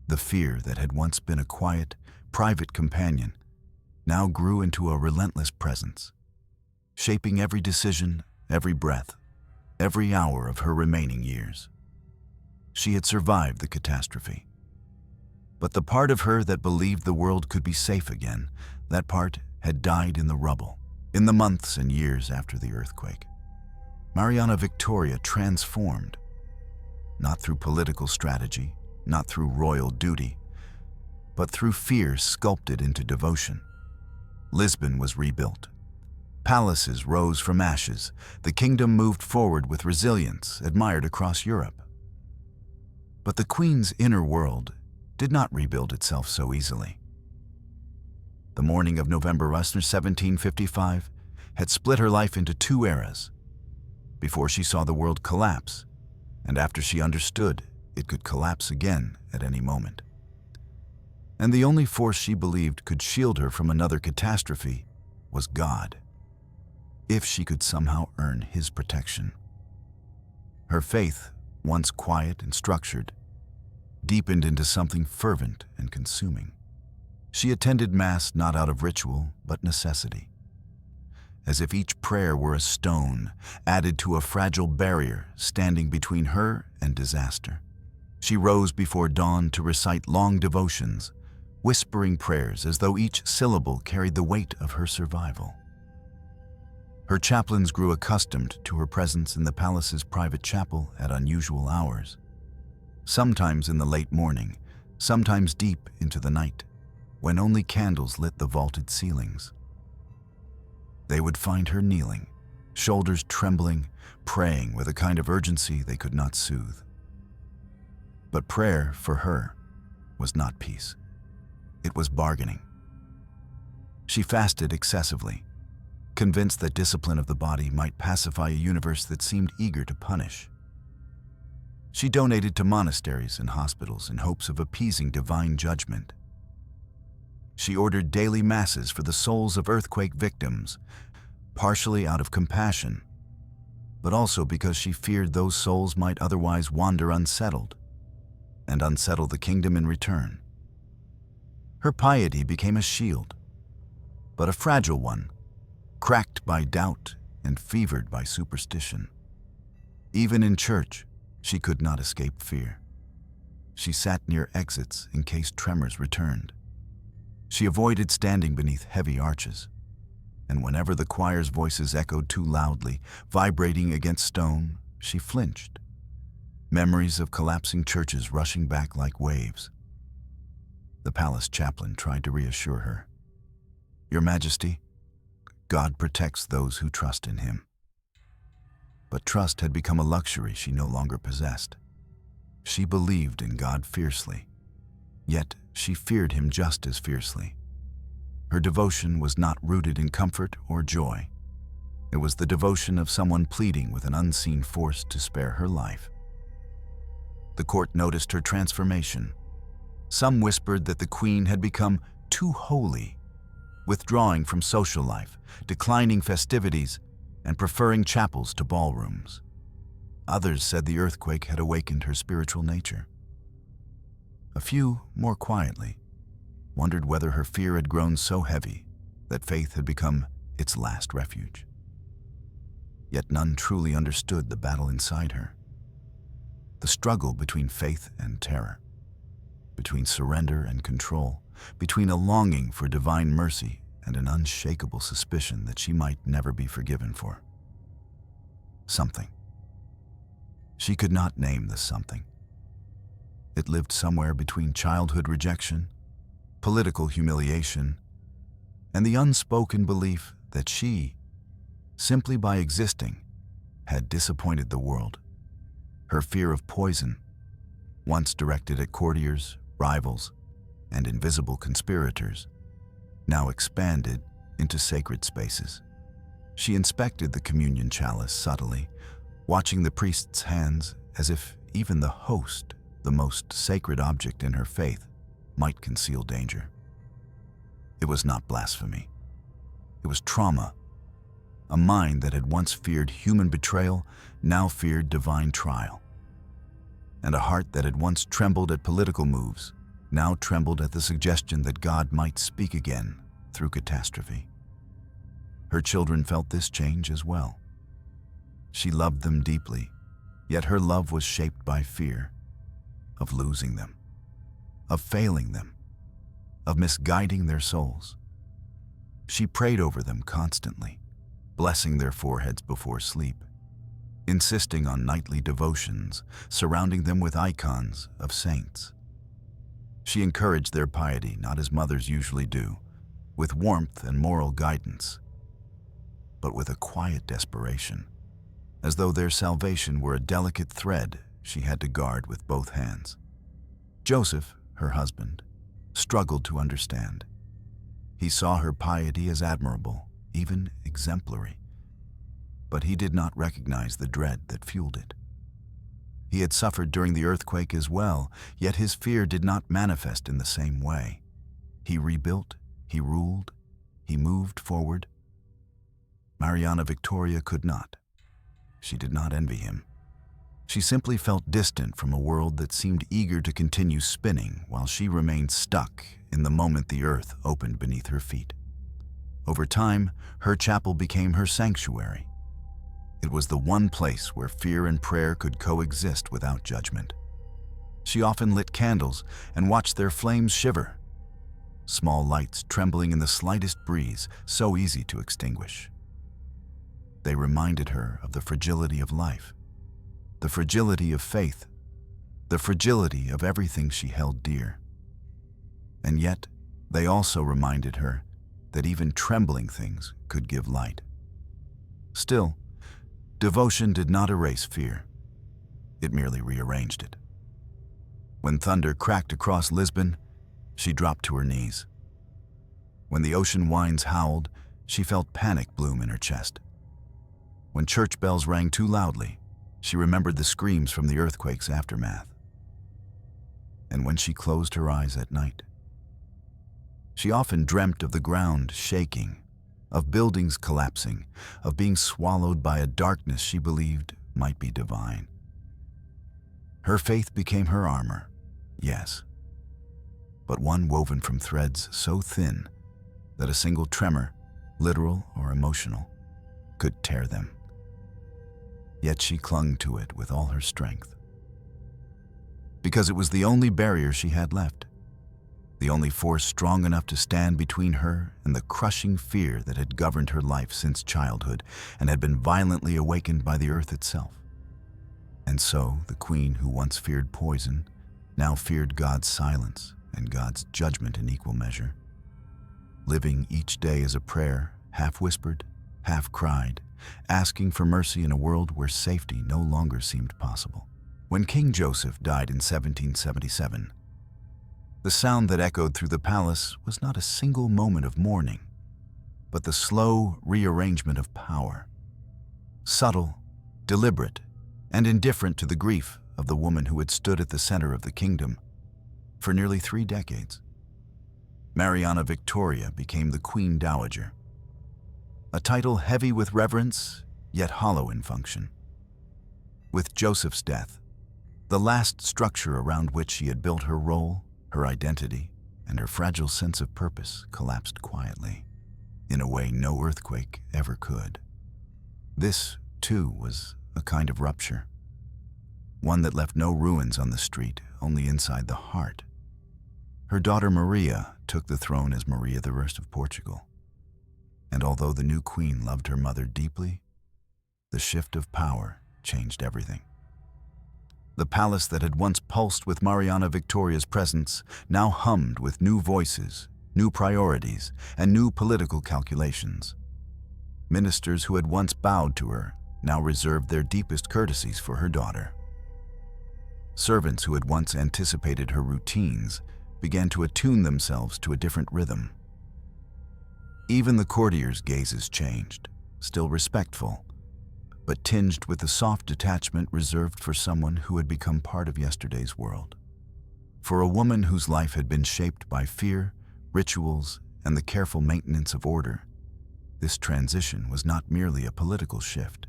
The fear that had once been a quiet, private companion now grew into a relentless presence, shaping every decision, every breath, every hour of her remaining years. She had survived the catastrophe. But the part of her that believed the world could be safe again, that part had died in the rubble, in the months and years after the earthquake. Mariana Victoria transformed, not through political strategy, not through royal duty, but through fear sculpted into devotion. Lisbon was rebuilt. Palaces rose from ashes. The kingdom moved forward with resilience admired across Europe. But the Queen's inner world did not rebuild itself so easily. The morning of November 1755 had split her life into two eras, before she saw the world collapse, and after she understood it could collapse again at any moment. And the only force she believed could shield her from another catastrophe was God, if she could somehow earn His protection. Her faith, once quiet and structured, deepened into something fervent and consuming. She attended Mass not out of ritual, but necessity, as if each prayer were a stone added to a fragile barrier standing between her and disaster. She rose before dawn to recite long devotions, whispering prayers as though each syllable carried the weight of her survival. Her chaplains grew accustomed to her presence in the palace's private chapel at unusual hours, sometimes in the late morning, sometimes deep into the night, when only candles lit the vaulted ceilings. They would find her kneeling, shoulders trembling, praying with a kind of urgency they could not soothe. But prayer, for her, was not peace. It was bargaining. She fasted excessively, convinced that discipline of the body might pacify a universe that seemed eager to punish. She donated to monasteries and hospitals in hopes of appeasing divine judgment. She ordered daily masses for the souls of earthquake victims, partially out of compassion, but also because she feared those souls might otherwise wander unsettled and unsettle the kingdom in return. Her piety became a shield, but a fragile one, cracked by doubt and fevered by superstition. Even in church, she could not escape fear. She sat near exits in case tremors returned. She avoided standing beneath heavy arches, and whenever the choir's voices echoed too loudly, vibrating against stone, she flinched. Memories of collapsing churches rushing back like waves. The palace chaplain tried to reassure her. "Your Majesty, God protects those who trust in Him." But trust had become a luxury she no longer possessed. She believed in God fiercely, yet she feared Him just as fiercely. Her devotion was not rooted in comfort or joy. It was the devotion of someone pleading with an unseen force to spare her life. The court noticed her transformation. Some whispered that the queen had become too holy, withdrawing from social life, declining festivities, and preferring chapels to ballrooms. Others said the earthquake had awakened her spiritual nature. A few, more quietly, wondered whether her fear had grown so heavy that faith had become its last refuge. Yet none truly understood the battle inside her. The struggle between faith and terror, between surrender and control, between a longing for divine mercy and an unshakable suspicion that she might never be forgiven for. Something. She could not name this something. It lived somewhere between childhood rejection, political humiliation, and the unspoken belief that she, simply by existing, had disappointed the world. Her fear of poison, once directed at courtiers, rivals, and invisible conspirators, now expanded into sacred spaces. She inspected the communion chalice subtly, watching the priest's hands as if even the host, the most sacred object in her faith, might conceal danger. It was not blasphemy. It was trauma. A mind that had once feared human betrayal now feared divine trial. And a heart that had once trembled at political moves now trembled at the suggestion that God might speak again through catastrophe. Her children felt this change as well. She loved them deeply, yet her love was shaped by fear of losing them, of failing them, of misguiding their souls. She prayed over them constantly, blessing their foreheads before sleep, insisting on nightly devotions, surrounding them with icons of saints. She encouraged their piety not as mothers usually do, with warmth and moral guidance, but with a quiet desperation, as though their salvation were a delicate thread she had to guard with both hands. Joseph, her husband, struggled to understand. He saw her piety as admirable, even exemplary, but he did not recognize the dread that fueled it. He had suffered during the earthquake as well, yet his fear did not manifest in the same way. He rebuilt, he ruled, he moved forward. Mariana Victoria could not. She did not envy him. She simply felt distant from a world that seemed eager to continue spinning while she remained stuck in the moment the earth opened beneath her feet. Over time, her chapel became her sanctuary. It was the one place where fear and prayer could coexist without judgment. She often lit candles and watched their flames shiver, small lights trembling in the slightest breeze, so easy to extinguish. They reminded her of the fragility of life, the fragility of faith, the fragility of everything she held dear. And yet, they also reminded her that even trembling things could give light. Still, Devotion did not erase fear. It merely rearranged it. When thunder cracked across Lisbon, she dropped to her knees. When the ocean winds howled, she felt panic bloom in her chest. When church bells rang too loudly, she remembered the screams from the earthquake's aftermath. And when she closed her eyes at night, she often dreamt of the ground shaking, of buildings collapsing, of being swallowed by a darkness she believed might be divine. Her faith became her armor, yes, but one woven from threads so thin that a single tremor, literal or emotional, could tear them. Yet she clung to it with all her strength, because it was the only barrier she had left, the only force strong enough to stand between her and the crushing fear that had governed her life since childhood and had been violently awakened by the earth itself. And so the queen who once feared poison now feared God's silence and God's judgment in equal measure, living each day as a prayer, half whispered, half cried, asking for mercy in a world where safety no longer seemed possible. When King Joseph died in 1777, the sound that echoed through the palace was not a single moment of mourning, but the slow rearrangement of power, subtle, deliberate, and indifferent to the grief of the woman who had stood at the center of the kingdom for nearly 3 decades. Mariana Victoria became the Queen Dowager, a title heavy with reverence, yet hollow in function. With Joseph's death, the last structure around which she had built her role, her identity, and her fragile sense of purpose collapsed quietly, in a way no earthquake ever could. This, too, was a kind of rupture, one that left no ruins on the street, only inside the heart. Her daughter Maria took the throne as Maria I of Portugal, and although the new queen loved her mother deeply, the shift of power changed everything. The palace that had once pulsed with Mariana Victoria's presence now hummed with new voices, new priorities, and new political calculations. Ministers who had once bowed to her now reserved their deepest courtesies for her daughter. Servants who had once anticipated her routines began to attune themselves to a different rhythm. Even the courtiers' gazes changed, still respectful, but tinged with the soft detachment reserved for someone who had become part of yesterday's world. For a woman whose life had been shaped by fear, rituals, and the careful maintenance of order, this transition was not merely a political shift.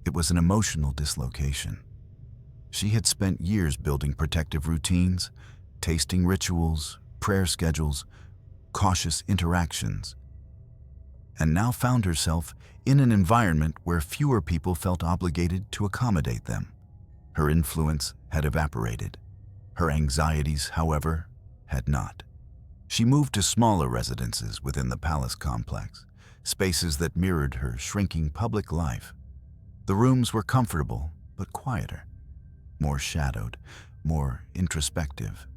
It was an emotional dislocation. She had spent years building protective routines, tasting rituals, prayer schedules, cautious interactions, and now found herself in an environment where fewer people felt obligated to accommodate them. Her influence had evaporated. Her anxieties, however, had not. She moved to smaller residences within the palace complex, spaces that mirrored her shrinking public life. The rooms were comfortable, but quieter, more shadowed, more introspective.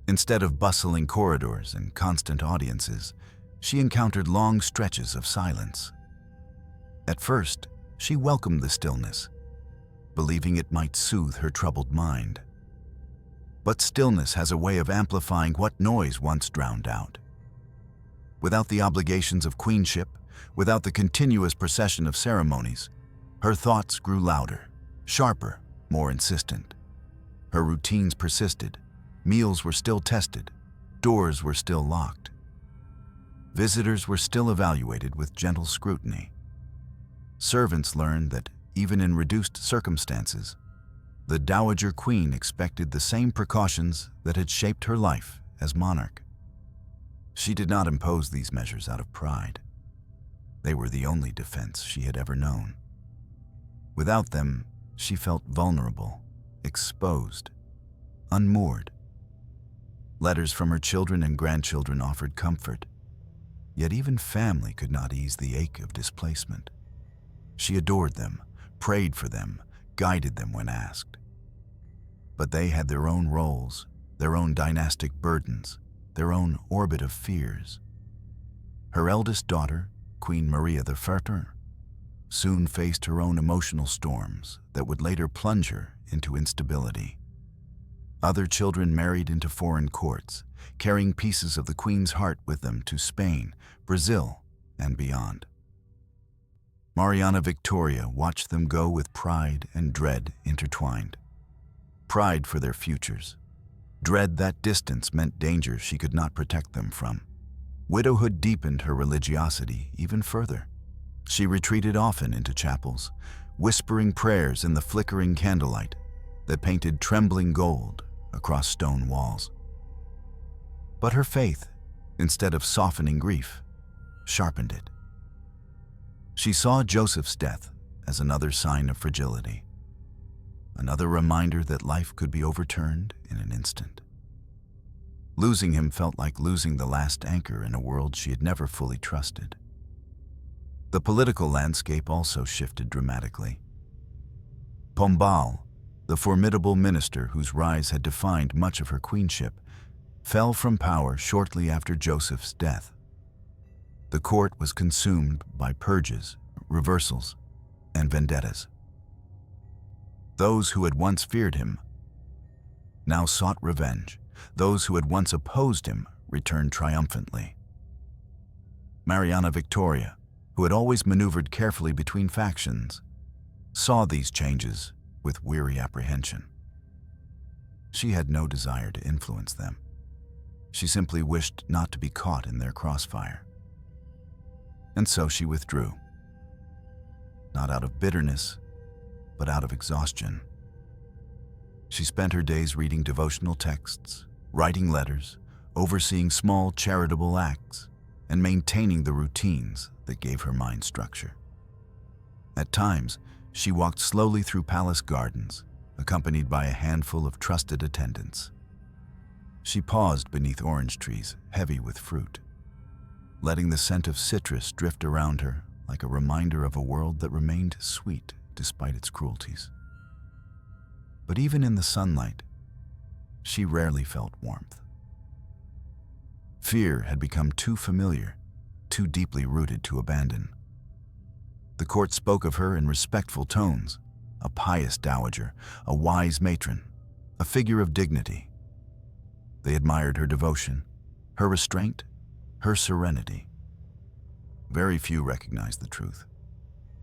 Instead of bustling corridors and constant audiences, she encountered long stretches of silence. At first, she welcomed the stillness, believing it might soothe her troubled mind. But stillness has a way of amplifying what noise once drowned out. Without the obligations of queenship, without the continuous procession of ceremonies, her thoughts grew louder, sharper, more insistent. Her routines persisted, meals were still tested, doors were still locked. Visitors were still evaluated with gentle scrutiny. Servants learned that, even in reduced circumstances, the Dowager Queen expected the same precautions that had shaped her life as monarch. She did not impose these measures out of pride. They were the only defense she had ever known. Without them, she felt vulnerable, exposed, unmoored. Letters from her children and grandchildren offered comfort, yet even family could not ease the ache of displacement. She adored them, prayed for them, guided them when asked. But they had their own roles, their own dynastic burdens, their own orbit of fears. Her eldest daughter, Queen Maria I, soon faced her own emotional storms that would later plunge her into instability. Other children married into foreign courts, carrying pieces of the Queen's heart with them to Spain, Brazil, and beyond. Mariana Victoria watched them go with pride and dread intertwined. Pride for their futures. Dread that distance meant danger she could not protect them from. Widowhood deepened her religiosity even further. She retreated often into chapels, whispering prayers in the flickering candlelight that painted trembling gold across stone walls. But her faith, instead of softening grief, sharpened it. She saw Joseph's death as another sign of fragility, another reminder that life could be overturned in an instant. Losing him felt like losing the last anchor in a world she had never fully trusted. The political landscape also shifted dramatically. Pombal, the formidable minister whose rise had defined much of her queenship, fell from power shortly after Joseph's death. The court was consumed by purges, reversals, and vendettas. Those who had once feared him now sought revenge. Those who had once opposed him returned triumphantly. Mariana Victoria, who had always maneuvered carefully between factions, saw these changes with weary apprehension. She had no desire to influence them. She simply wished not to be caught in their crossfire. And so she withdrew, not out of bitterness, but out of exhaustion. She spent her days reading devotional texts, writing letters, overseeing small charitable acts, and maintaining the routines that gave her mind structure. At times, she walked slowly through palace gardens, accompanied by a handful of trusted attendants. She paused beneath orange trees heavy with fruit, letting the scent of citrus drift around her like a reminder of a world that remained sweet despite its cruelties. But even in the sunlight, she rarely felt warmth. Fear had become too familiar, too deeply rooted to abandon. The court spoke of her in respectful tones, a pious dowager, a wise matron, a figure of dignity. They admired her devotion, her restraint, her serenity. Very few recognized the truth,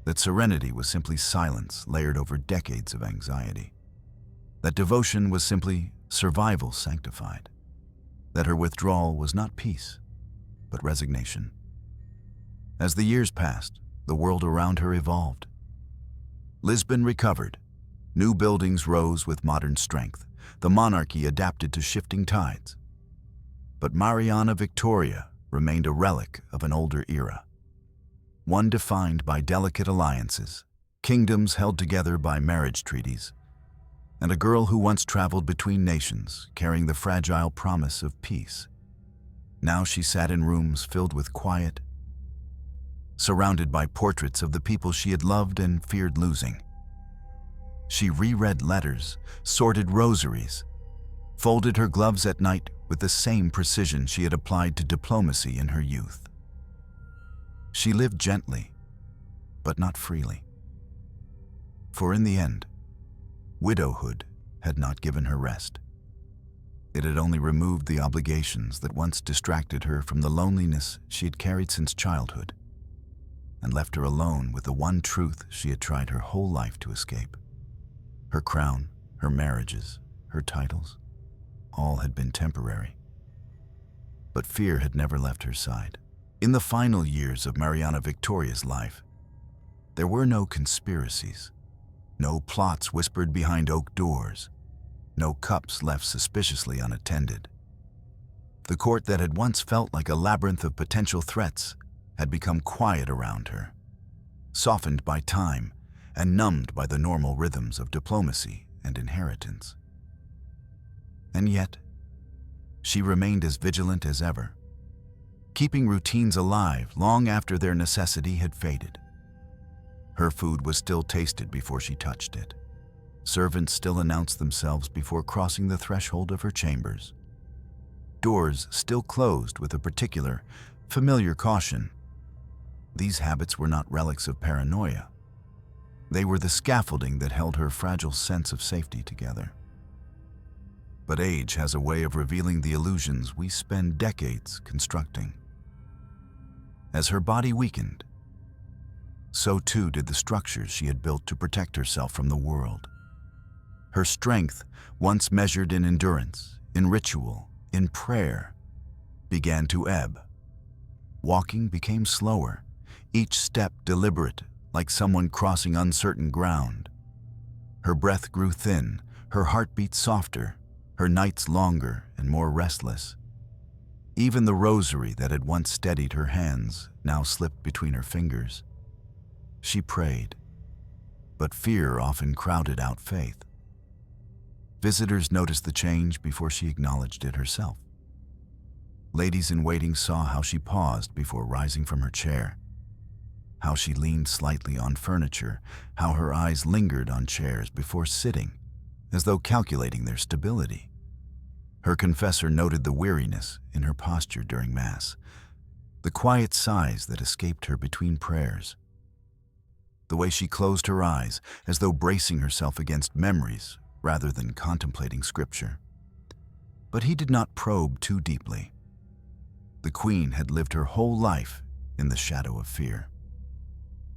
that serenity was simply silence layered over decades of anxiety, that devotion was simply survival sanctified, that her withdrawal was not peace, but resignation. As the years passed, the world around her evolved. Lisbon recovered. New buildings rose with modern strength. The monarchy adapted to shifting tides. But Mariana Victoria remained a relic of an older era, one defined by delicate alliances, kingdoms held together by marriage treaties, and a girl who once traveled between nations, carrying the fragile promise of peace. Now she sat in rooms filled with quiet, surrounded by portraits of the people she had loved and feared losing. She reread letters, sorted rosaries, folded her gloves at night with the same precision she had applied to diplomacy in her youth. She lived gently, but not freely. For in the end, widowhood had not given her rest. It had only removed the obligations that once distracted her from the loneliness she had carried since childhood, and left her alone with the one truth she had tried her whole life to escape. Her crown, her marriages, her titles, all had been temporary. But fear had never left her side. In the final years of Mariana Victoria's life, there were no conspiracies, no plots whispered behind oak doors, no cups left suspiciously unattended. The court that had once felt like a labyrinth of potential threats had become quiet around her, softened by time and numbed by the normal rhythms of diplomacy and inheritance. And yet, she remained as vigilant as ever, keeping routines alive long after their necessity had faded. Her food was still tasted before she touched it. Servants still announced themselves before crossing the threshold of her chambers. Doors still closed with a particular, familiar caution. These habits were not relics of paranoia, They were the scaffolding that held her fragile sense of safety together. But age has a way of revealing the illusions we spend decades constructing. As her body weakened, so too did the structures she had built to protect herself from the world. Her strength, once measured in endurance, in ritual, in prayer, began to ebb. Walking became slower, each step deliberate, like someone crossing uncertain ground. Her breath grew thin, her heartbeat softer, her nights longer and more restless. Even the rosary that had once steadied her hands now slipped between her fingers. She prayed, but fear often crowded out faith. Visitors noticed the change before she acknowledged it herself. Ladies in waiting saw how she paused before rising from her chair, how she leaned slightly on furniture, how her eyes lingered on chairs before sitting, as though calculating their stability. Her confessor noted the weariness in her posture during Mass, the quiet sighs that escaped her between prayers, the way she closed her eyes as though bracing herself against memories rather than contemplating Scripture. But he did not probe too deeply. The Queen had lived her whole life in the shadow of fear.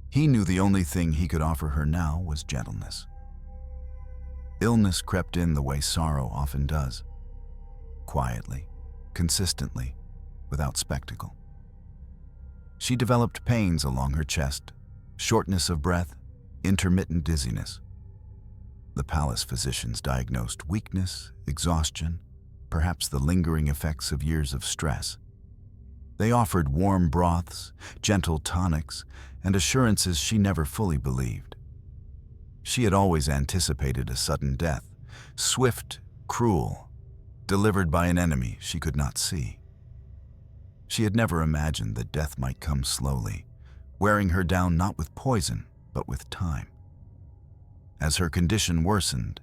He knew the only thing he could offer her now was gentleness. Illness crept in the way sorrow often does, quietly, consistently, without spectacle. She developed pains along her chest, shortness of breath, intermittent dizziness. The palace physicians diagnosed weakness, exhaustion, perhaps the lingering effects of years of stress. They offered warm broths, gentle tonics, and assurances she never fully believed. She had always anticipated a sudden death, swift, cruel, delivered by an enemy she could not see. She had never imagined that death might come slowly, wearing her down not with poison, but with time. As her condition worsened,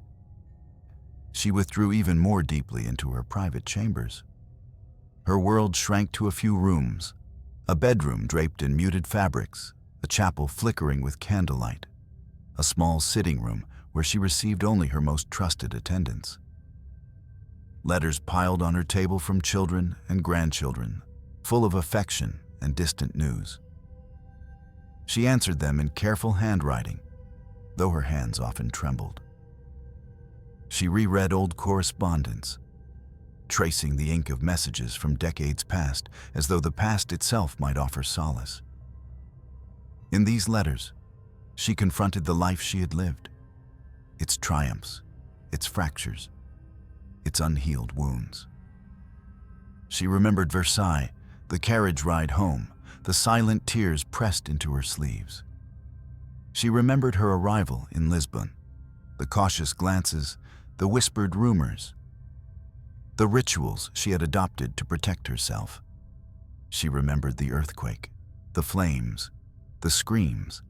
she withdrew even more deeply into her private chambers. Her world shrank to a few rooms, a bedroom draped in muted fabrics, a chapel flickering with candlelight, a small sitting room where she received only her most trusted attendants. Letters piled on her table from children and grandchildren, full of affection and distant news. She answered them in careful handwriting, though her hands often trembled. She reread old correspondence, tracing the ink of messages from decades past as though the past itself might offer solace. In these letters, she confronted the life she had lived, its triumphs, its fractures, its unhealed wounds. She remembered Versailles, the carriage ride home, the silent tears pressed into her sleeves. She remembered her arrival in Lisbon, the cautious glances, the whispered rumors, the rituals she had adopted to protect herself. She remembered the earthquake, the flames, the screams,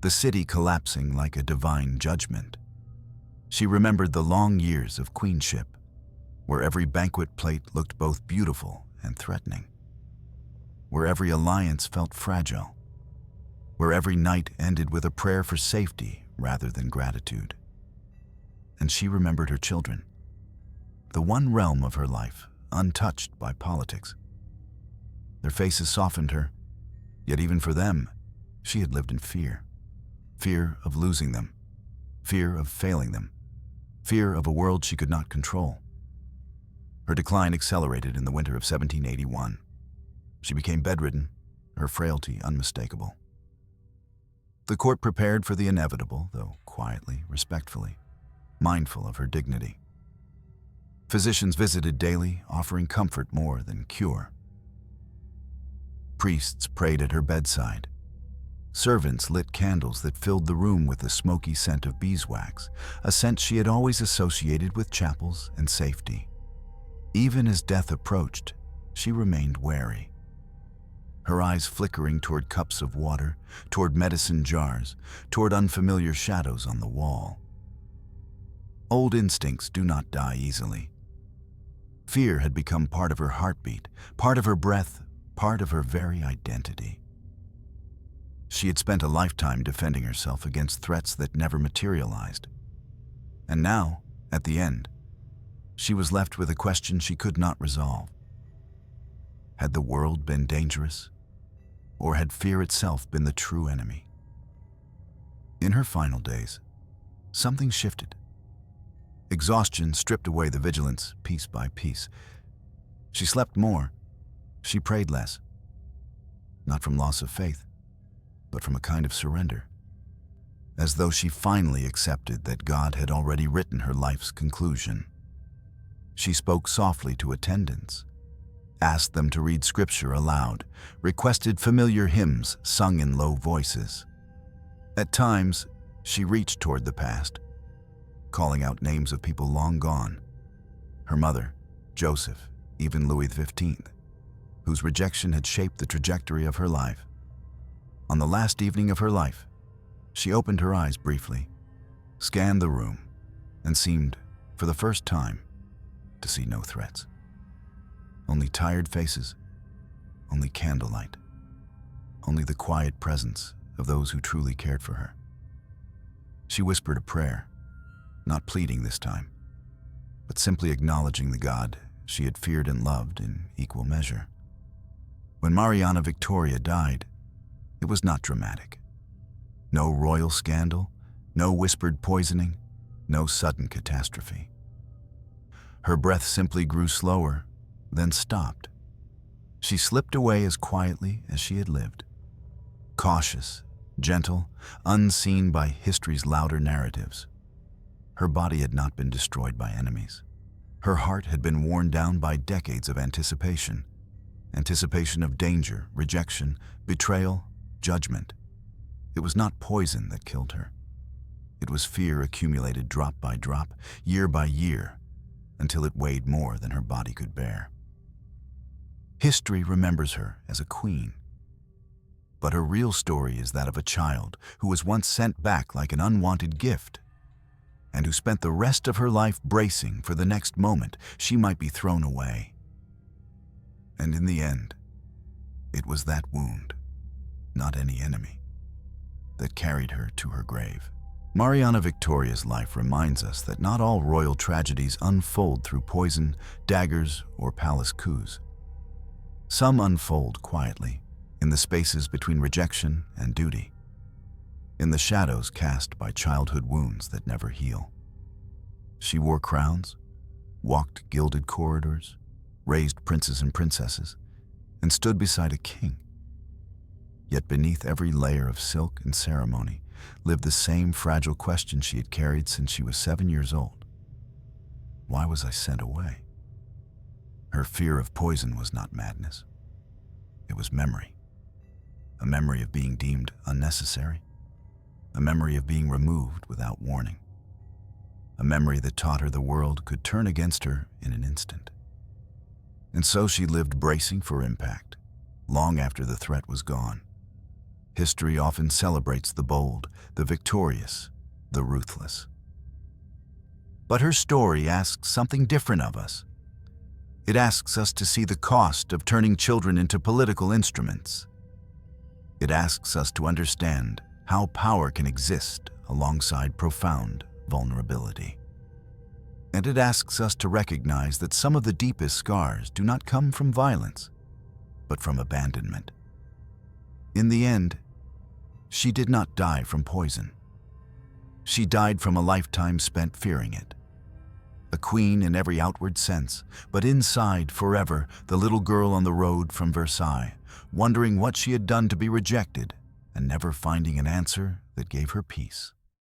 the city collapsing like a divine judgment. She remembered the long years of queenship, where every banquet plate looked both beautiful and threatening, where every alliance felt fragile, where every night ended with a prayer for safety rather than gratitude. And she remembered her children, the one realm of her life untouched by politics. Their faces softened her, yet even for them, she had lived in fear. Fear of losing them, fear of failing them, fear of a world she could not control. Her decline accelerated in the winter of 1781. She became bedridden, her frailty unmistakable. The court prepared for the inevitable, though quietly, respectfully, mindful of her dignity. Physicians visited daily, offering comfort more than cure. Priests prayed at her bedside. Servants lit candles that filled the room with the smoky scent of beeswax, a scent she had always associated with chapels and safety. Even as death approached, she remained wary. Her eyes flickering toward cups of water, toward medicine jars, toward unfamiliar shadows on the wall. Old instincts do not die easily. Fear had become part of her heartbeat, part of her breath, part of her very identity. She had spent a lifetime defending herself against threats that never materialized. And now, at the end, she was left with a question she could not resolve. Had the world been dangerous, or had fear itself been the true enemy? In her final days, something shifted. Exhaustion stripped away the vigilance piece by piece. She slept more, she prayed less, not from loss of faith, but from a kind of surrender, as though she finally accepted that God had already written her life's conclusion. She spoke softly to attendants, asked them to read scripture aloud, requested familiar hymns sung in low voices. At times, she reached toward the past, calling out names of people long gone, her mother, Joseph, even Louis XV, whose rejection had shaped the trajectory of her life. On the last evening of her life, she opened her eyes briefly, scanned the room, and seemed, for the first time, to see no threats. Only tired faces, only candlelight, only the quiet presence of those who truly cared for her. She whispered a prayer, not pleading this time, but simply acknowledging the God she had feared and loved in equal measure. When Mariana Victoria died, it was not dramatic. No royal scandal, no whispered poisoning, no sudden catastrophe. Her breath simply grew slower, then stopped. She slipped away as quietly as she had lived, cautious, gentle, unseen by history's louder narratives. Her body had not been destroyed by enemies. Her heart had been worn down by decades of anticipation of danger, rejection, betrayal, judgment. It was not poison that killed her. It was fear accumulated drop by drop, year by year, until it weighed more than her body could bear. History remembers her as a queen, but her real story is that of a child who was once sent back like an unwanted gift, and who spent the rest of her life bracing for the next moment she might be thrown away. And in the end, it was that wound, not any enemy, that carried her to her grave. Mariana Victoria's life reminds us that not all royal tragedies unfold through poison, daggers, or palace coups. Some unfold quietly, in the spaces between rejection and duty, in the shadows cast by childhood wounds that never heal. She wore crowns, walked gilded corridors, raised princes and princesses, and stood beside a king. Yet beneath every layer of silk and ceremony lived the same fragile question she had carried since she was 7 years old. Why was I sent away? Her fear of poison was not madness. It was memory. A memory of being deemed unnecessary. A memory of being removed without warning. A memory that taught her the world could turn against her in an instant. And so she lived bracing for impact, long after the threat was gone. History often celebrates the bold, the victorious, the ruthless. But her story asks something different of us. It asks us to see the cost of turning children into political instruments. It asks us to understand how power can exist alongside profound vulnerability. And it asks us to recognize that some of the deepest scars do not come from violence, but from abandonment. In the end, she did not die from poison. She died from a lifetime spent fearing it. A queen in every outward sense, but inside forever the little girl on the road from Versailles, wondering what she had done to be rejected and never finding an answer that gave her peace.